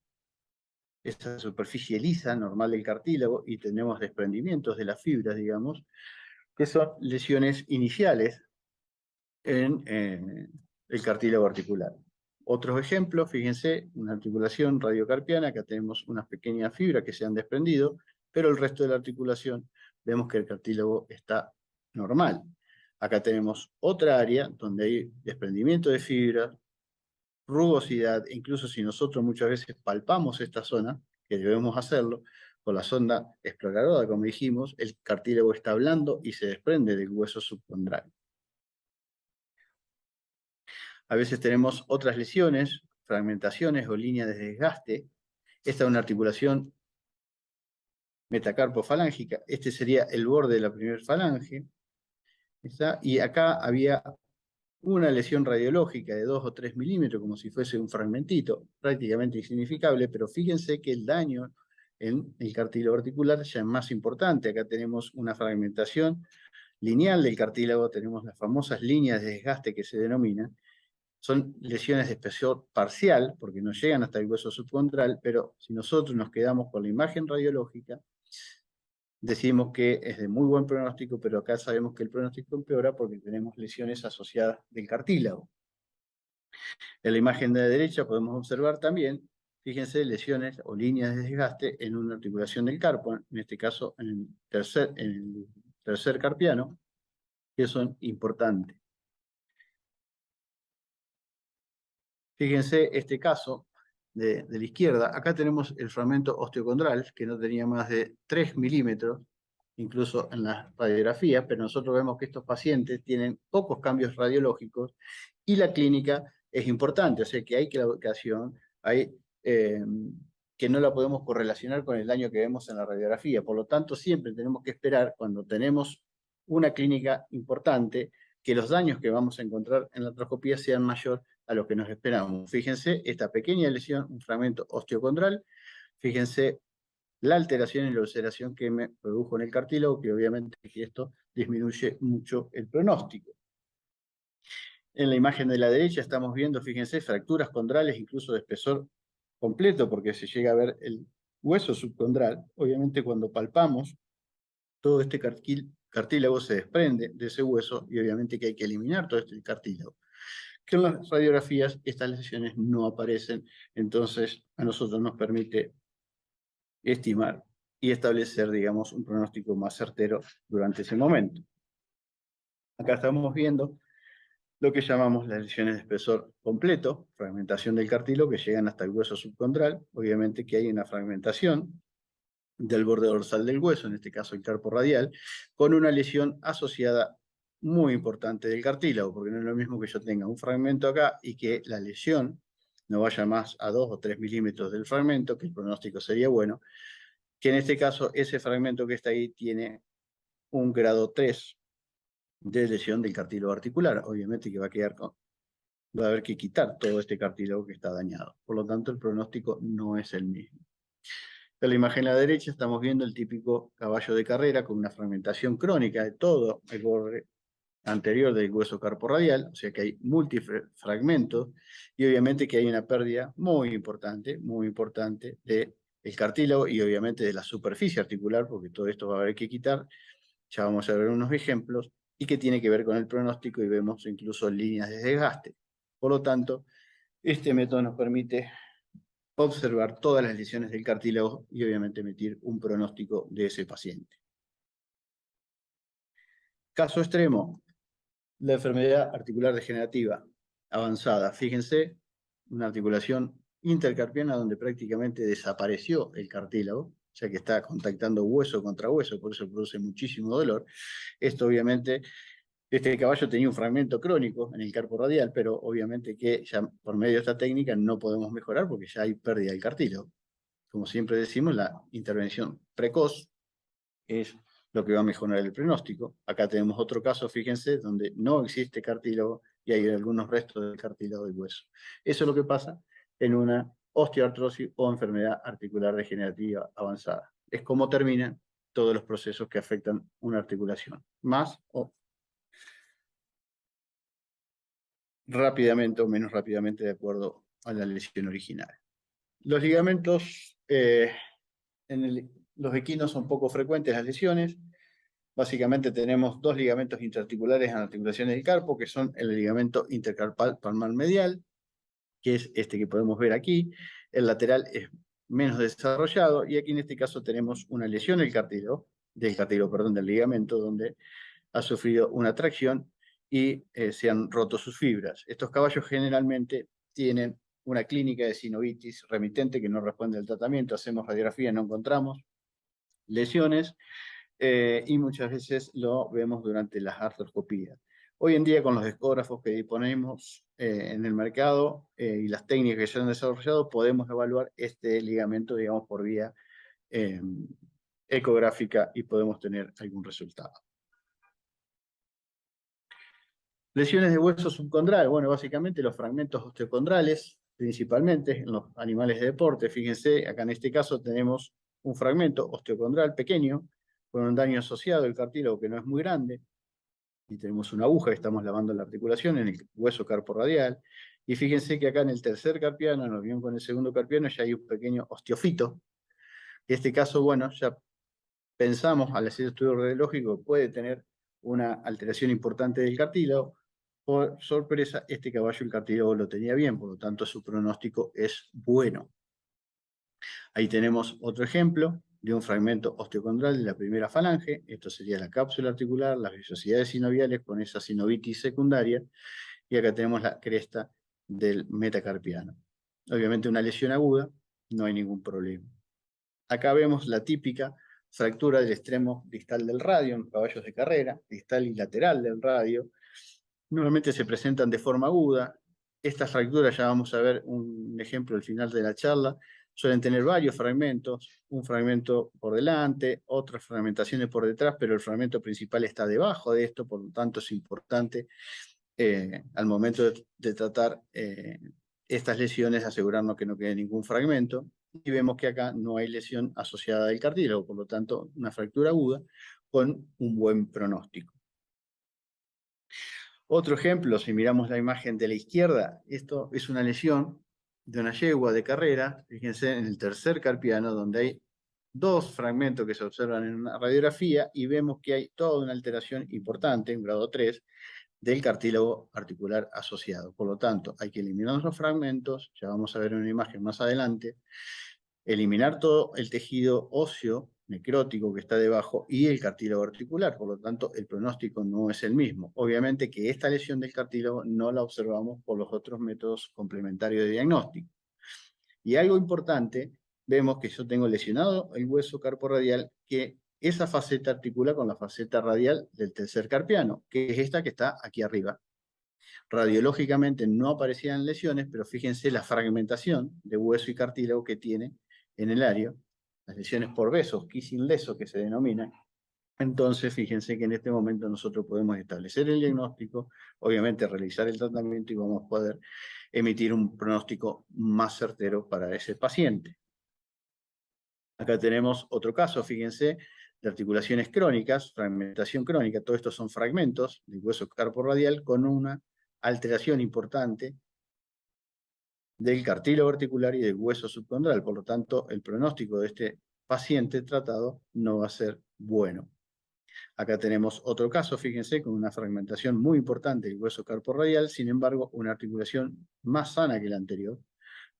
esa superficie lisa normal del cartílago y tenemos desprendimientos de las fibras, digamos, que son lesiones iniciales en el cartílago articular. Otros ejemplos, fíjense, una articulación radiocarpiana, acá tenemos unas pequeñas fibras que se han desprendido, pero el resto de la articulación vemos que el cartílago está normal. Acá tenemos otra área donde hay desprendimiento de fibras, rugosidad, incluso si nosotros muchas veces palpamos esta zona, que debemos hacerlo, con la sonda exploradora, como dijimos, el cartílago está blando y se desprende del hueso subcondral. A veces tenemos otras lesiones, fragmentaciones o líneas de desgaste. Esta es una articulación metacarpofalángica. Este sería el borde de la primera falange. Y acá había una lesión radiológica de 2 o 3 milímetros, como si fuese un fragmentito, prácticamente insignificable, pero fíjense que el daño en el cartílago articular ya es más importante. Acá tenemos una fragmentación lineal del cartílago, tenemos las famosas líneas de desgaste que se denominan. Son lesiones de espesor parcial, porque no llegan hasta el hueso subcondral, pero si nosotros nos quedamos con la imagen radiológica, decimos que es de muy buen pronóstico, pero acá sabemos que el pronóstico empeora porque tenemos lesiones asociadas del cartílago. En la imagen de la derecha podemos observar también, fíjense, lesiones o líneas de desgaste en una articulación del carpo, en este caso en el tercer carpiano, que son importantes. Fíjense este caso de la izquierda. Acá tenemos el fragmento osteocondral, que no tenía más de 3 milímetros, incluso en las radiografías, pero nosotros vemos que estos pacientes tienen pocos cambios radiológicos y la clínica es importante, o sea que hay claudicación, hay que no la podemos correlacionar con el daño que vemos en la radiografía. Por lo tanto, siempre tenemos que esperar, cuando tenemos una clínica importante, que los daños que vamos a encontrar en la artroscopía sean mayor a lo que nos esperamos. Fíjense esta pequeña lesión, un fragmento osteocondral, fíjense la alteración y la ulceración que me produjo en el cartílago, que obviamente esto disminuye mucho el pronóstico. En la imagen de la derecha estamos viendo, fíjense, fracturas condrales incluso de espesor completo, porque se llega a ver el hueso subcondral. Obviamente cuando palpamos, todo este cartílago se desprende de ese hueso y obviamente que hay que eliminar todo este cartílago. Que en las radiografías estas lesiones no aparecen, entonces a nosotros nos permite estimar y establecer, digamos, un pronóstico más certero durante ese momento. Acá estamos viendo lo que llamamos las lesiones de espesor completo, fragmentación del cartílago que llegan hasta el hueso subcondral. Obviamente que hay una fragmentación del borde dorsal del hueso, en este caso el carpo radial, con una lesión asociada muy importante del cartílago, porque no es lo mismo que yo tenga un fragmento acá y que la lesión no vaya más a 2 o 3 milímetros del fragmento, que el pronóstico sería bueno, que en este caso ese fragmento que está ahí tiene un grado 3 de lesión del cartílago articular. Obviamente que va a haber que quitar todo este cartílago que está dañado. Por lo tanto, el pronóstico no es el mismo. En la imagen a la derecha estamos viendo el típico caballo de carrera con una fragmentación crónica de todo el borde anterior del hueso carporradial, o sea que hay multifragmentos y obviamente que hay una pérdida muy importante del cartílago y obviamente de la superficie articular, porque todo esto va a haber que quitar. Ya vamos a ver unos ejemplos y que tiene que ver con el pronóstico y vemos incluso líneas de desgaste. Por lo tanto, este método nos permite observar todas las lesiones del cartílago y obviamente emitir un pronóstico de ese paciente. Caso extremo, la enfermedad articular degenerativa avanzada. Fíjense, una articulación intercarpiana donde prácticamente desapareció el cartílago, ya que está contactando hueso contra hueso, por eso produce muchísimo dolor. Esto obviamente, este caballo tenía un fragmento crónico en el carpo radial, pero obviamente que ya por medio de esta técnica no podemos mejorar porque ya hay pérdida del cartílago. Como siempre decimos, la intervención precoz es lo que va a mejorar el pronóstico. Acá tenemos otro caso, fíjense, donde no existe cartílago y hay algunos restos del cartílago del hueso. Eso es lo que pasa en una osteoartrosis o enfermedad articular degenerativa avanzada. Es como terminan todos los procesos que afectan una articulación, más o rápidamente o menos rápidamente de acuerdo a la lesión original. Los ligamentos, los equinos son poco frecuentes las lesiones. Básicamente tenemos dos ligamentos interarticulares en las articulaciones del carpo, que son el ligamento intercarpal palmar medial, que es este que podemos ver aquí. El lateral es menos desarrollado y aquí en este caso tenemos una lesión del del ligamento, donde ha sufrido una tracción y se han roto sus fibras. Estos caballos generalmente tienen una clínica de sinovitis remitente que no responde al tratamiento. Hacemos radiografía, no encontramos lesiones. Y muchas veces lo vemos durante las artroscopías. Hoy en día, con los ecógrafos que disponemos en el mercado y las técnicas que se han desarrollado, podemos evaluar este ligamento, digamos, por vía ecográfica y podemos tener algún resultado. Lesiones de hueso subcondral. Bueno, básicamente los fragmentos osteocondrales, principalmente en los animales de deporte. Fíjense, acá en este caso tenemos un fragmento osteocondral pequeño, con un daño asociado al cartílago que no es muy grande, y tenemos una aguja que estamos lavando la articulación en el hueso carporradial, y fíjense que acá en el tercer carpiano, en unión con el segundo carpiano, ya hay un pequeño osteofito. En este caso, bueno, ya pensamos al hacer estudio radiológico puede tener una alteración importante del cartílago. Por sorpresa, este caballo el cartílago lo tenía bien, por lo tanto su pronóstico es bueno. Ahí tenemos otro ejemplo de un fragmento osteocondral de la primera falange. Esto sería la cápsula articular, las vellosidades sinoviales con esa sinovitis secundaria. Y acá tenemos la cresta del metacarpiano. Obviamente una lesión aguda, no hay ningún problema. Acá vemos la típica fractura del extremo distal del radio en caballos de carrera, distal y lateral del radio. Normalmente se presentan de forma aguda. Estas fracturas, ya vamos a ver un ejemplo al final de la charla, suelen tener varios fragmentos, un fragmento por delante, otras fragmentaciones por detrás, pero el fragmento principal está debajo de esto, por lo tanto es importante al momento de tratar estas lesiones asegurarnos que no quede ningún fragmento. Y vemos que acá no hay lesión asociada al cartílago, por lo tanto una fractura aguda con un buen pronóstico. Otro ejemplo, si miramos la imagen de la izquierda, esto es una lesión de una yegua de carrera, fíjense en el tercer carpiano, donde hay dos fragmentos que se observan en una radiografía y vemos que hay toda una alteración importante, en grado 3, del cartílago articular asociado. Por lo tanto, hay que eliminar los fragmentos, ya vamos a ver una imagen más adelante, eliminar todo el tejido óseo necrótico que está debajo y el cartílago articular. Por lo tanto, el pronóstico no es el mismo. Obviamente que esta lesión del cartílago no la observamos por los otros métodos complementarios de diagnóstico. Y algo importante vemos que yo tengo lesionado el hueso carporradial, que esa faceta articula con la faceta radial del tercer carpiano, que es esta que está aquí arriba. Radiológicamente no aparecían lesiones, pero fíjense la fragmentación de hueso y cartílago que tiene en el área, las lesiones por besos, kissing leso que se denomina. Entonces, fíjense que en este momento nosotros podemos establecer el diagnóstico, obviamente realizar el tratamiento y vamos a poder emitir un pronóstico más certero para ese paciente. Acá tenemos otro caso, fíjense, de articulaciones crónicas, fragmentación crónica, todo esto son fragmentos del hueso carporradial con una alteración importante del cartílago articular y del hueso subcondral. Por lo tanto, el pronóstico de este paciente tratado no va a ser bueno. Acá tenemos otro caso, fíjense, con una fragmentación muy importante del hueso carporradial, sin embargo, una articulación más sana que la anterior,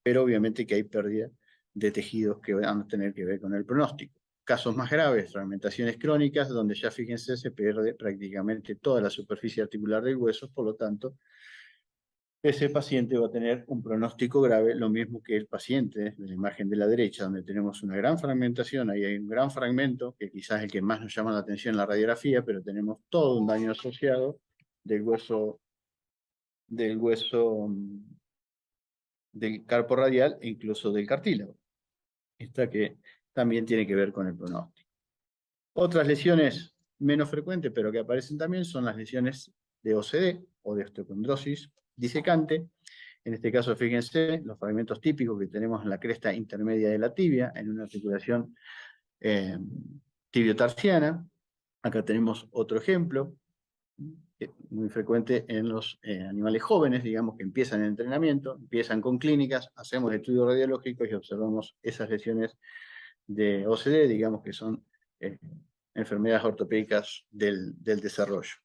pero obviamente que hay pérdida de tejidos que van a tener que ver con el pronóstico. Casos más graves, fragmentaciones crónicas, donde ya fíjense se pierde prácticamente toda la superficie articular del hueso, por lo tanto, ese paciente va a tener un pronóstico grave, lo mismo que el paciente de la imagen de la derecha, donde tenemos una gran fragmentación, ahí hay un gran fragmento, que quizás es el que más nos llama la atención en la radiografía, pero tenemos todo un daño asociado del hueso del carpo radial e incluso del cartílago. Esta que también tiene que ver con el pronóstico. Otras lesiones menos frecuentes, pero que aparecen también, son las lesiones de OCD o de osteocondrosis disecante. En este caso, fíjense, los fragmentos típicos que tenemos en la cresta intermedia de la tibia, en una articulación tibiotarsiana. Acá tenemos otro ejemplo, muy frecuente en los animales jóvenes, digamos, que empiezan el entrenamiento, empiezan con clínicas, hacemos estudios radiológicos y observamos esas lesiones de OCD, digamos que son enfermedades ortopédicas del desarrollo.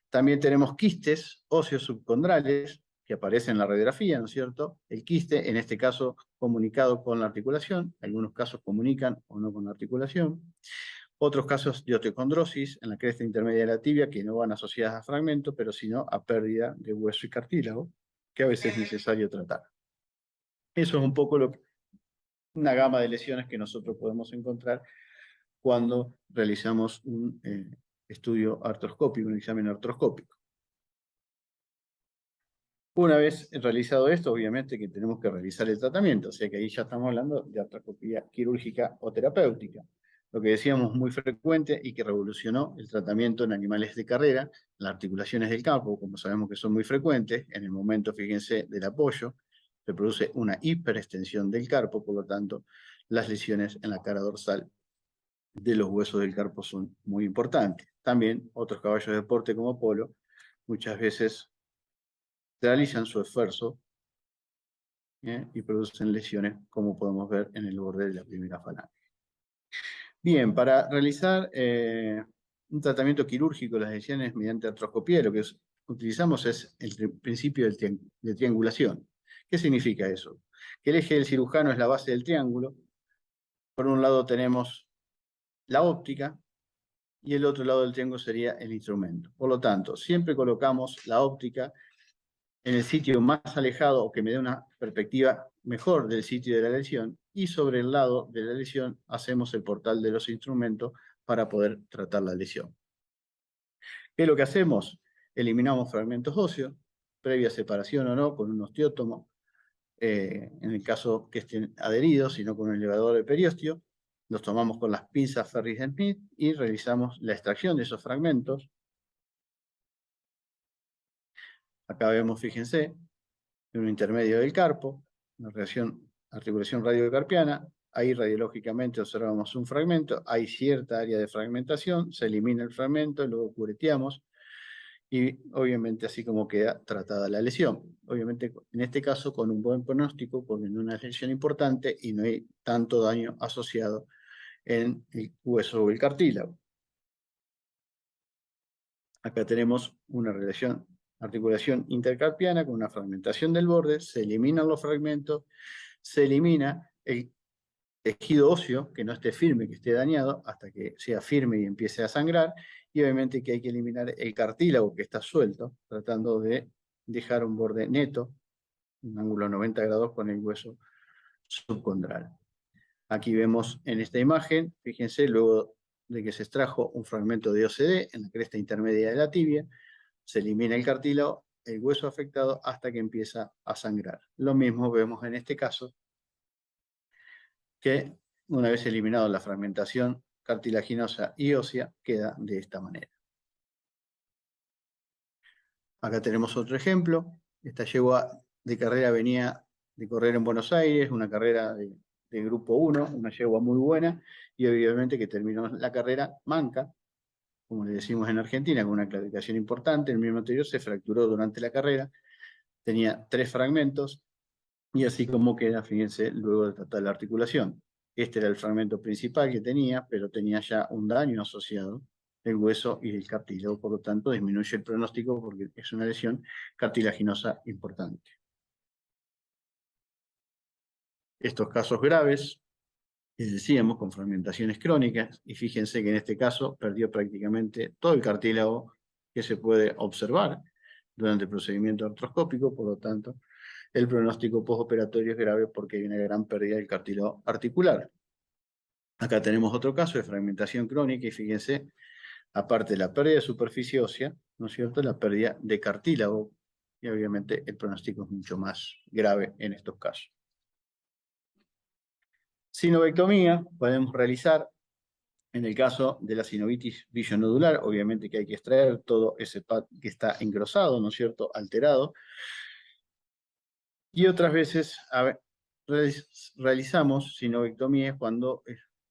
También tenemos quistes óseos subcondrales que aparecen en la radiografía, ¿no es cierto? El quiste, en este caso, comunicado con la articulación, algunos casos comunican o no con la articulación. Otros casos de osteocondrosis en la cresta intermedia de la tibia que no van asociadas a fragmento, pero sino a pérdida de hueso y cartílago, que a veces es necesario tratar. Eso es un poco una gama de lesiones que nosotros podemos encontrar cuando realizamos un estudio artroscópico, un examen artroscópico. Una vez realizado esto, obviamente que tenemos que realizar el tratamiento, o sea que ahí ya estamos hablando de artroscopía quirúrgica o terapéutica. Lo que decíamos muy frecuente y que revolucionó el tratamiento en animales de carrera, las articulaciones del carpo, como sabemos que son muy frecuentes, en el momento, fíjense, del apoyo, se produce una hiperextensión del carpo, por lo tanto, las lesiones en la cara dorsal de los huesos del carpo son muy importantes. También otros caballos de deporte como polo, muchas veces realizan su esfuerzo y producen lesiones, como podemos ver en el borde de la primera falange. Bien, para realizar un tratamiento quirúrgico de las lesiones mediante artroscopía, lo que utilizamos es el principio de triangulación. ¿Qué significa eso? Que el eje del cirujano es la base del triángulo. Por un lado tenemos la óptica y el otro lado del triángulo sería el instrumento. Por lo tanto, siempre colocamos la óptica en el sitio más alejado o que me dé una perspectiva mejor del sitio de la lesión, y sobre el lado de la lesión hacemos el portal de los instrumentos para poder tratar la lesión. ¿Qué es lo que hacemos? Eliminamos fragmentos óseos, previa separación o no, con un osteótomo, en el caso que estén adheridos, sino con un elevador de periósteo, los tomamos con las pinzas Ferris-Smith y realizamos la extracción de esos fragmentos. Acá vemos, fíjense, en un intermedio del carpo, una articulación radiocarpiana, ahí radiológicamente observamos un fragmento, hay cierta área de fragmentación, se elimina el fragmento, luego cureteamos, y obviamente así como queda tratada la lesión. Obviamente en este caso con un buen pronóstico, porque no es una lesión importante y no hay tanto daño asociado en el hueso o el cartílago. Acá tenemos una articulación intercarpiana con una fragmentación del borde, se eliminan los fragmentos, se elimina el tejido óseo que no esté firme, que esté dañado, hasta que sea firme y empiece a sangrar, y obviamente que hay que eliminar el cartílago que está suelto, tratando de dejar un borde neto, un ángulo 90 grados con el hueso subcondral. Aquí vemos en esta imagen, fíjense, luego de que se extrajo un fragmento de OCD en la cresta intermedia de la tibia, se elimina el cartílago, el hueso afectado, hasta que empieza a sangrar. Lo mismo vemos en este caso, que una vez eliminado la fragmentación cartilaginosa y ósea, queda de esta manera. Acá tenemos otro ejemplo. Esta yegua de carrera venía de correr en Buenos Aires, una carrera de grupo 1, una yegua muy buena, y obviamente que terminó la carrera manca, como le decimos en Argentina, con una claudicación importante. El miembro anterior se fracturó durante la carrera, tenía 3 fragmentos, y así como queda, fíjense, luego de tratar la articulación. Este era el fragmento principal que tenía, pero tenía ya un daño asociado del hueso y del cartílago, por lo tanto disminuye el pronóstico porque es una lesión cartilaginosa importante. Estos casos graves, les decíamos, con fragmentaciones crónicas, y fíjense que en este caso perdió prácticamente todo el cartílago que se puede observar durante el procedimiento artroscópico, por lo tanto, el pronóstico postoperatorio es grave porque hay una gran pérdida del cartílago articular. Acá tenemos otro caso de fragmentación crónica y fíjense, aparte de la pérdida de superficie ósea, ¿no es cierto?, la pérdida de cartílago, y obviamente el pronóstico es mucho más grave en estos casos. Sinovectomía podemos realizar en el caso de la sinovitis billonodular, obviamente que hay que extraer todo ese pad que está engrosado, ¿no es cierto?, alterado. Y otras veces realizamos sinovectomías cuando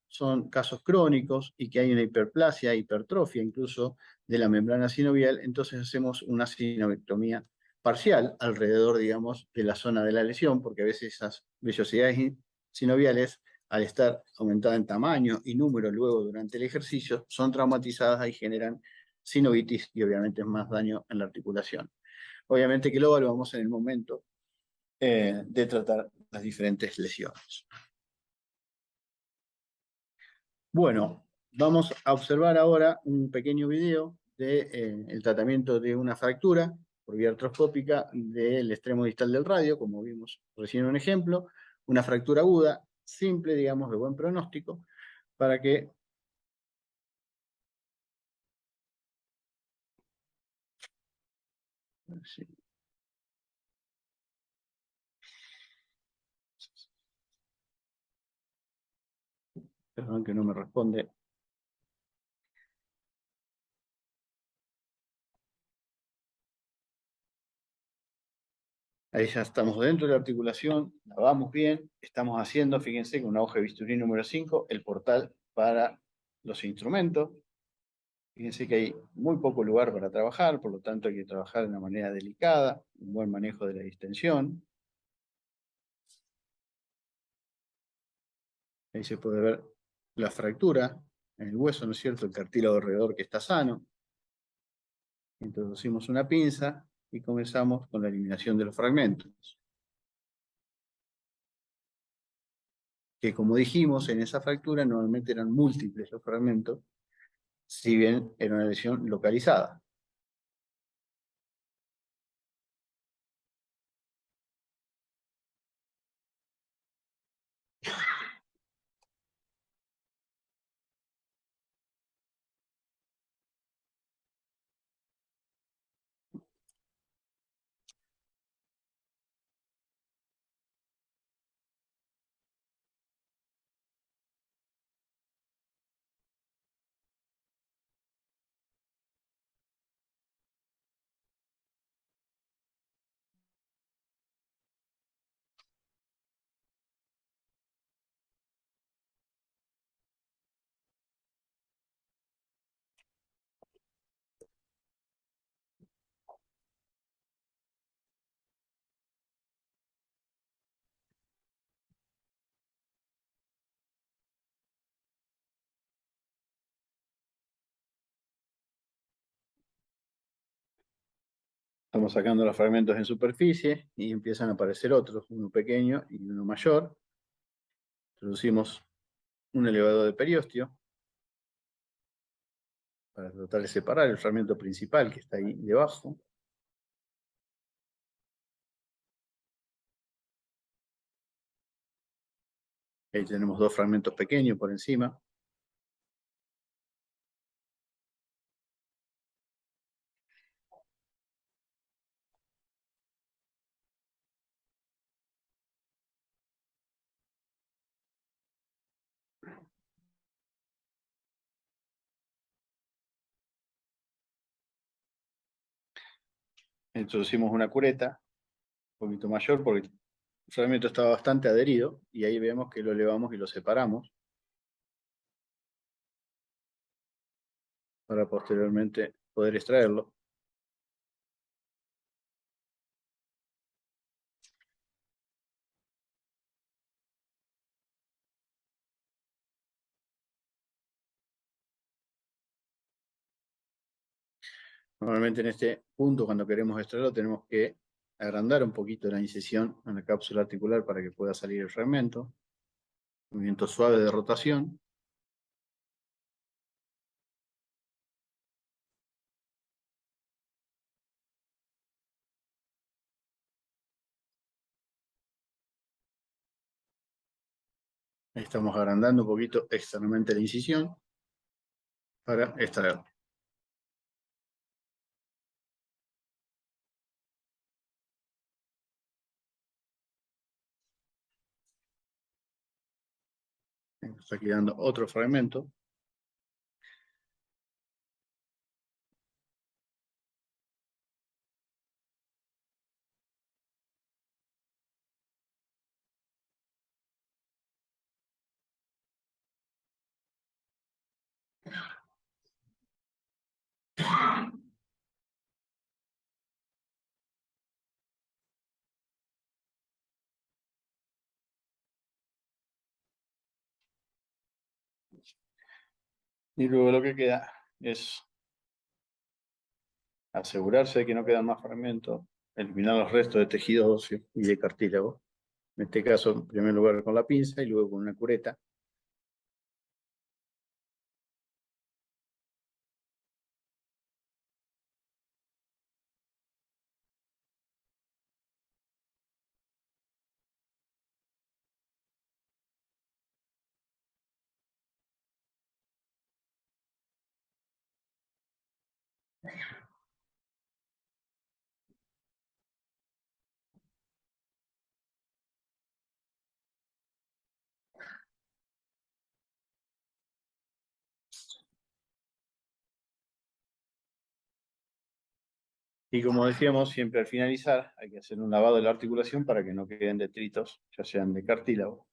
son casos crónicos y que hay una hiperplasia, hipertrofia incluso de la membrana sinovial, entonces hacemos una sinovectomía parcial alrededor, digamos, de la zona de la lesión, porque a veces esas vellosidades sinoviales, al estar aumentadas en tamaño y número luego durante el ejercicio, son traumatizadas y generan sinovitis y obviamente más daño en la articulación. Obviamente que lo evaluamos en el momento de tratar las diferentes lesiones. Bueno, vamos a observar ahora un pequeño video del tratamiento de una fractura por vía artroscópica del extremo distal del radio, como vimos recién un ejemplo, una fractura aguda, simple, digamos, de buen pronóstico, para que sí. Perdón que no me responde. Ahí ya estamos dentro de la articulación, la vamos bien, estamos haciendo, fíjense, con una hoja de bisturí número 5, el portal para los instrumentos. Fíjense que hay muy poco lugar para trabajar, por lo tanto hay que trabajar de una manera delicada, un buen manejo de la distensión. Ahí se puede ver la fractura en el hueso, ¿no es cierto? El cartílago alrededor que está sano. Introducimos una pinza y comenzamos con la eliminación de los fragmentos. Que como dijimos, en esa fractura normalmente eran múltiples los fragmentos, si bien era una lesión localizada. Estamos sacando los fragmentos en superficie y empiezan a aparecer otros, uno pequeño y uno mayor. Introducimos un elevador de periósteo para tratar de separar el fragmento principal que está ahí debajo. Ahí tenemos 2 fragmentos pequeños por encima. Introducimos una cureta un poquito mayor porque el fragmento estaba bastante adherido y ahí vemos que lo elevamos y lo separamos para posteriormente poder extraerlo. Normalmente en este punto, cuando queremos extraerlo, tenemos que agrandar un poquito la incisión en la cápsula articular para que pueda salir el fragmento. Movimiento suave de rotación. Ahí estamos agrandando un poquito externamente la incisión para extraerlo. Está quedando otro fragmento. Y luego lo que queda es asegurarse de que no quedan más fragmentos, eliminar los restos de tejido óseo y de cartílago. En este caso, en primer lugar con la pinza y luego con una cureta. Y como decíamos, siempre al finalizar hay que hacer un lavado de la articulación para que no queden detritos, ya sean de cartílago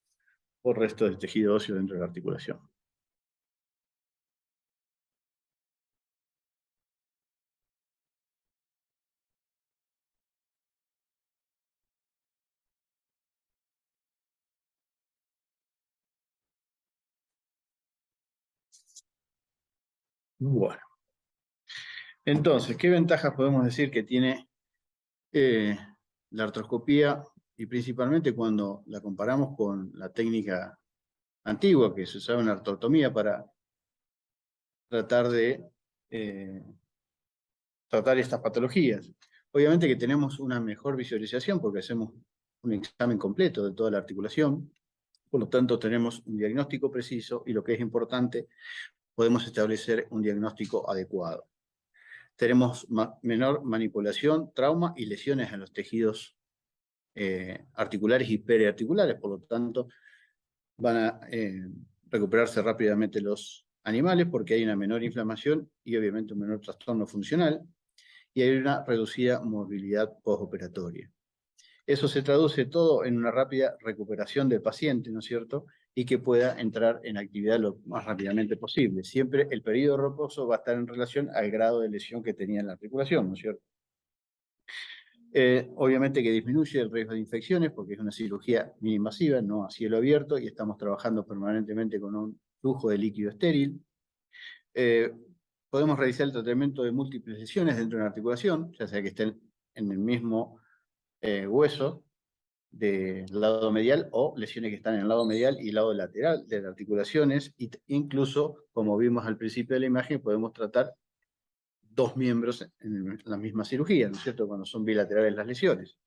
o restos de tejido óseo dentro de la articulación. Bueno, entonces, ¿qué ventajas podemos decir que tiene la artroscopía? Y principalmente cuando la comparamos con la técnica antigua que se usaba en la artrotomía para tratar de tratar estas patologías. Obviamente que tenemos una mejor visualización porque hacemos un examen completo de toda la articulación, por lo tanto tenemos un diagnóstico preciso y lo que es importante, podemos establecer un diagnóstico adecuado. Tenemos menor manipulación, trauma y lesiones en los tejidos articulares y periarticulares, por lo tanto van a recuperarse rápidamente los animales porque hay una menor inflamación y obviamente un menor trastorno funcional y hay una reducida movilidad postoperatoria. Eso se traduce todo en una rápida recuperación del paciente, ¿no es cierto? Y que pueda entrar en actividad lo más rápidamente posible. Siempre el periodo de reposo va a estar en relación al grado de lesión que tenía en la articulación, ¿no es cierto? Obviamente que disminuye el riesgo de infecciones porque es una cirugía mini-invasiva, no a cielo abierto, y estamos trabajando permanentemente con un flujo de líquido estéril. Podemos realizar el tratamiento de múltiples lesiones dentro de una articulación, ya sea que estén en el mismo hueso del lado medial o lesiones que están en el lado medial y el lado lateral de las articulaciones. E incluso, como vimos al principio de la imagen, podemos tratar 2 miembros en la misma cirugía, ¿no es cierto?, cuando son bilaterales las lesiones.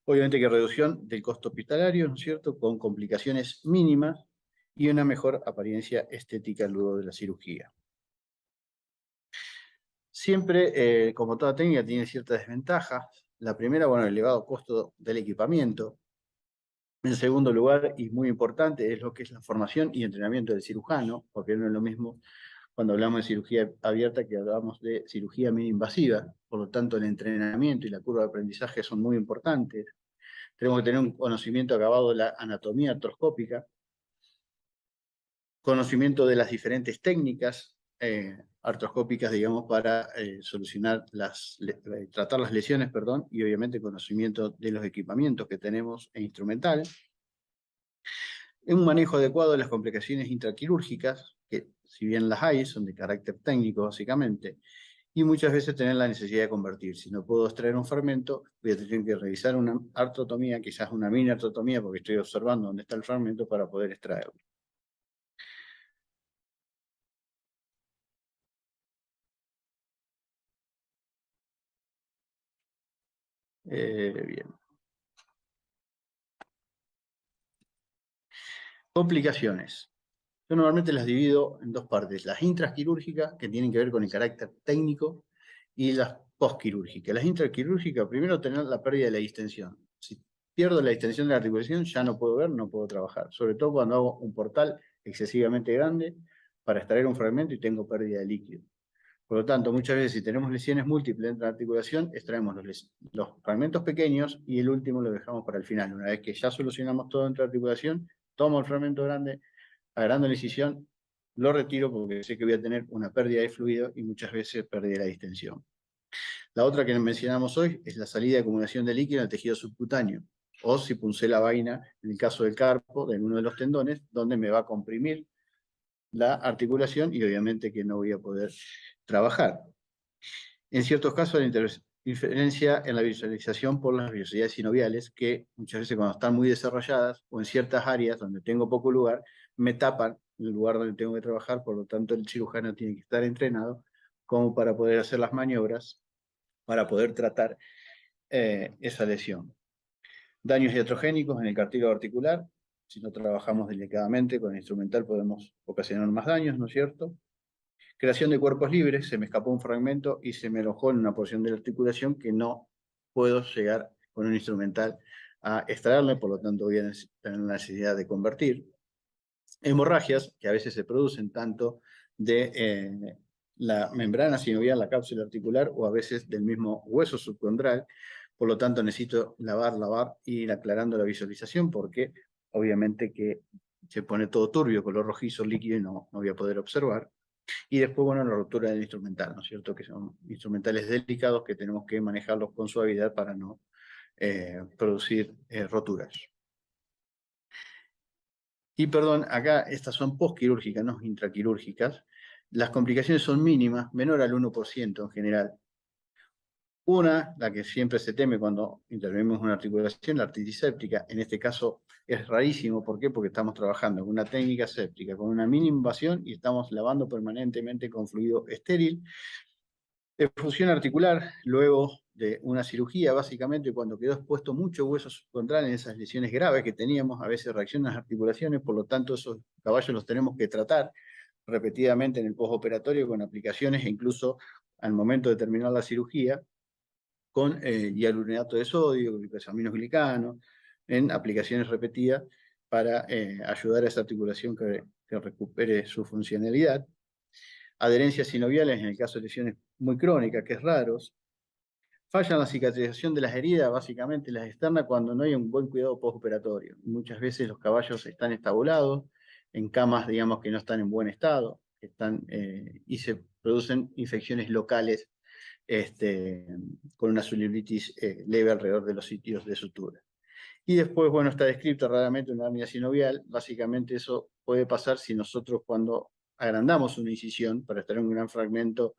Obviamente que reducción del costo hospitalario, ¿no es cierto?, con complicaciones mínimas y una mejor apariencia estética luego de la cirugía. Siempre, como toda técnica, tiene ciertas desventajas. La primera, bueno, el elevado costo del equipamiento. En segundo lugar, y muy importante, es lo que es la formación y entrenamiento del cirujano, porque no es lo mismo cuando hablamos de cirugía abierta que hablamos de cirugía mini-invasiva. Por lo tanto, el entrenamiento y la curva de aprendizaje son muy importantes. Tenemos que tener un conocimiento acabado de la anatomía artroscópica, conocimiento de las diferentes técnicas artroscópicas, digamos, para tratar las lesiones, perdón, y obviamente conocimiento de los equipamientos que tenemos e instrumental. Un manejo adecuado de las complicaciones intraquirúrgicas, que si bien las hay, son de carácter técnico básicamente, y muchas veces tener la necesidad de convertir. Si no puedo extraer un fragmento, voy a tener que realizar una artrotomía, quizás una mini artrotomía, porque estoy observando dónde está el fragmento para poder extraerlo. Bien. Complicaciones. Yo normalmente las divido en dos partes. Las intraquirúrgicas, que tienen que ver con el carácter técnico, y las postquirúrgicas. Las intraquirúrgicas, primero tener la pérdida de la distensión. Si pierdo la distensión de la articulación, ya no puedo ver, no puedo trabajar. Sobre todo cuando hago un portal excesivamente grande para extraer un fragmento y tengo pérdida de líquido. Por lo tanto, muchas veces si tenemos lesiones múltiples dentro de la articulación, extraemos los fragmentos pequeños y el último lo dejamos para el final. Una vez que ya solucionamos todo dentro de la articulación, tomo el fragmento grande, agrando la incisión, lo retiro porque sé que voy a tener una pérdida de fluido y muchas veces pérdida de la distensión. La otra que mencionamos hoy es la salida de acumulación de líquido en el tejido subcutáneo, o si punce la vaina, en el caso del carpo, de uno de los tendones, donde me va a comprimir la articulación y obviamente que no voy a poder trabajar. En ciertos casos, la interferencia en la visualización por las vellosidades sinoviales, que muchas veces cuando están muy desarrolladas o en ciertas áreas donde tengo poco lugar, me tapan el lugar donde tengo que trabajar, por lo tanto el cirujano tiene que estar entrenado como para poder hacer las maniobras, para poder tratar esa lesión. Daños iatrogénicos en el cartílago articular. Si no trabajamos delicadamente con el instrumental podemos ocasionar más daños, ¿no es cierto? Creación de cuerpos libres, se me escapó un fragmento y se me alojó en una porción de la articulación que no puedo llegar con un instrumental a extraerle, por lo tanto voy a tener la necesidad de convertir. Hemorragias, que a veces se producen tanto de la membrana sinovial, la cápsula articular, o a veces del mismo hueso subcondral. Por lo tanto, necesito lavar y ir aclarando la visualización porque obviamente que se pone todo turbio, color rojizo, líquido y no voy a poder observar. Y después, bueno, la ruptura del instrumental, ¿no es cierto? Que son instrumentales delicados que tenemos que manejarlos con suavidad para no producir roturas. Y perdón, acá estas son postquirúrgicas, no intraquirúrgicas. Las complicaciones son mínimas, menor al 1% en general. Una, la que siempre se teme cuando intervenimos en una articulación, la artritis séptica. En este caso es rarísimo. ¿Por qué? Porque estamos trabajando con una técnica séptica, con una mínima invasión y estamos lavando permanentemente con fluido estéril. Fusión articular, luego de una cirugía, básicamente cuando quedó expuesto mucho hueso subcondral en esas lesiones graves que teníamos, a veces reaccionan las articulaciones, por lo tanto esos caballos los tenemos que tratar repetidamente en el postoperatorio con aplicaciones e incluso al momento de terminar la cirugía con hialuronato de sodio, glicosaminoglicano, en aplicaciones repetidas para ayudar a esa articulación que recupere su funcionalidad. Adherencias sinoviales en el caso de lesiones muy crónicas, que es raros. Falla en la cicatrización de las heridas, básicamente las externas, cuando no hay un buen cuidado postoperatorio. Muchas veces los caballos están estabulados, en camas, digamos, que no están en buen estado, y se producen infecciones locales con una celulitis leve alrededor de los sitios de sutura. Y después, bueno, está descrito raramente una hernia sinovial. Básicamente eso puede pasar si nosotros cuando agrandamos una incisión para extraer un gran fragmento,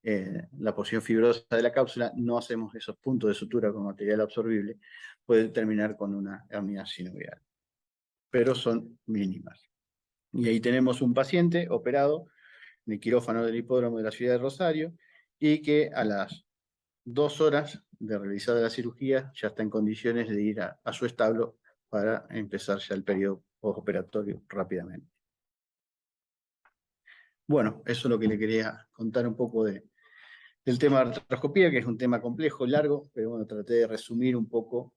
la porción fibrosa de la cápsula, no hacemos esos puntos de sutura con material absorbible, puede terminar con una hernia sinovial. Pero son mínimas. Y ahí tenemos un paciente operado en el quirófano del hipódromo de la ciudad de Rosario y que a las 2 horas de realizar la cirugía, ya está en condiciones de ir a su establo para empezar ya el periodo postoperatorio rápidamente. Bueno, eso es lo que le quería contar un poco del tema de artroscopía, que es un tema complejo, largo, pero bueno, traté de resumir un poco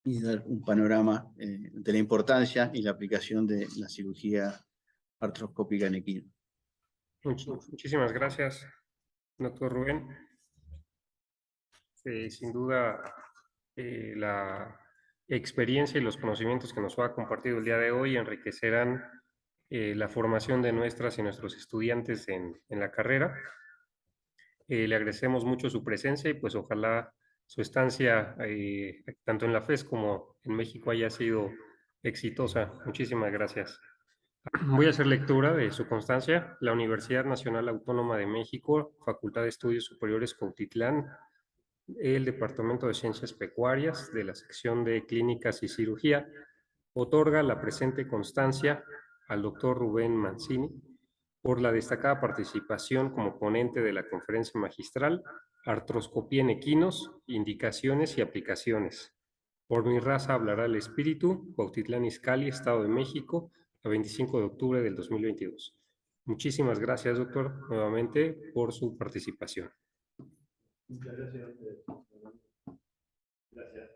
y dar un panorama de la importancia y la aplicación de la cirugía artroscópica en equinos. Muchísimas gracias, doctor Rubén. Sin duda, la experiencia y los conocimientos que nos ha compartido el día de hoy enriquecerán la formación de nuestras y nuestros estudiantes en la carrera. Le agradecemos mucho su presencia y pues ojalá su estancia tanto en la FES como en México haya sido exitosa. Muchísimas gracias. Voy a hacer lectura de su constancia. La Universidad Nacional Autónoma de México, Facultad de Estudios Superiores Cuautitlán, el Departamento de Ciencias Pecuarias de la sección de Clínicas y Cirugía, otorga la presente constancia al doctor Rubén Mancini por la destacada participación como ponente de la conferencia magistral Artroscopía en equinos, indicaciones y aplicaciones. Por mi raza hablará el espíritu, Cuautitlán Izcalli, Estado de México, el 25 de octubre del 2022. Muchísimas gracias, doctor, nuevamente por su participación. Muchas gracias a ustedes. Gracias.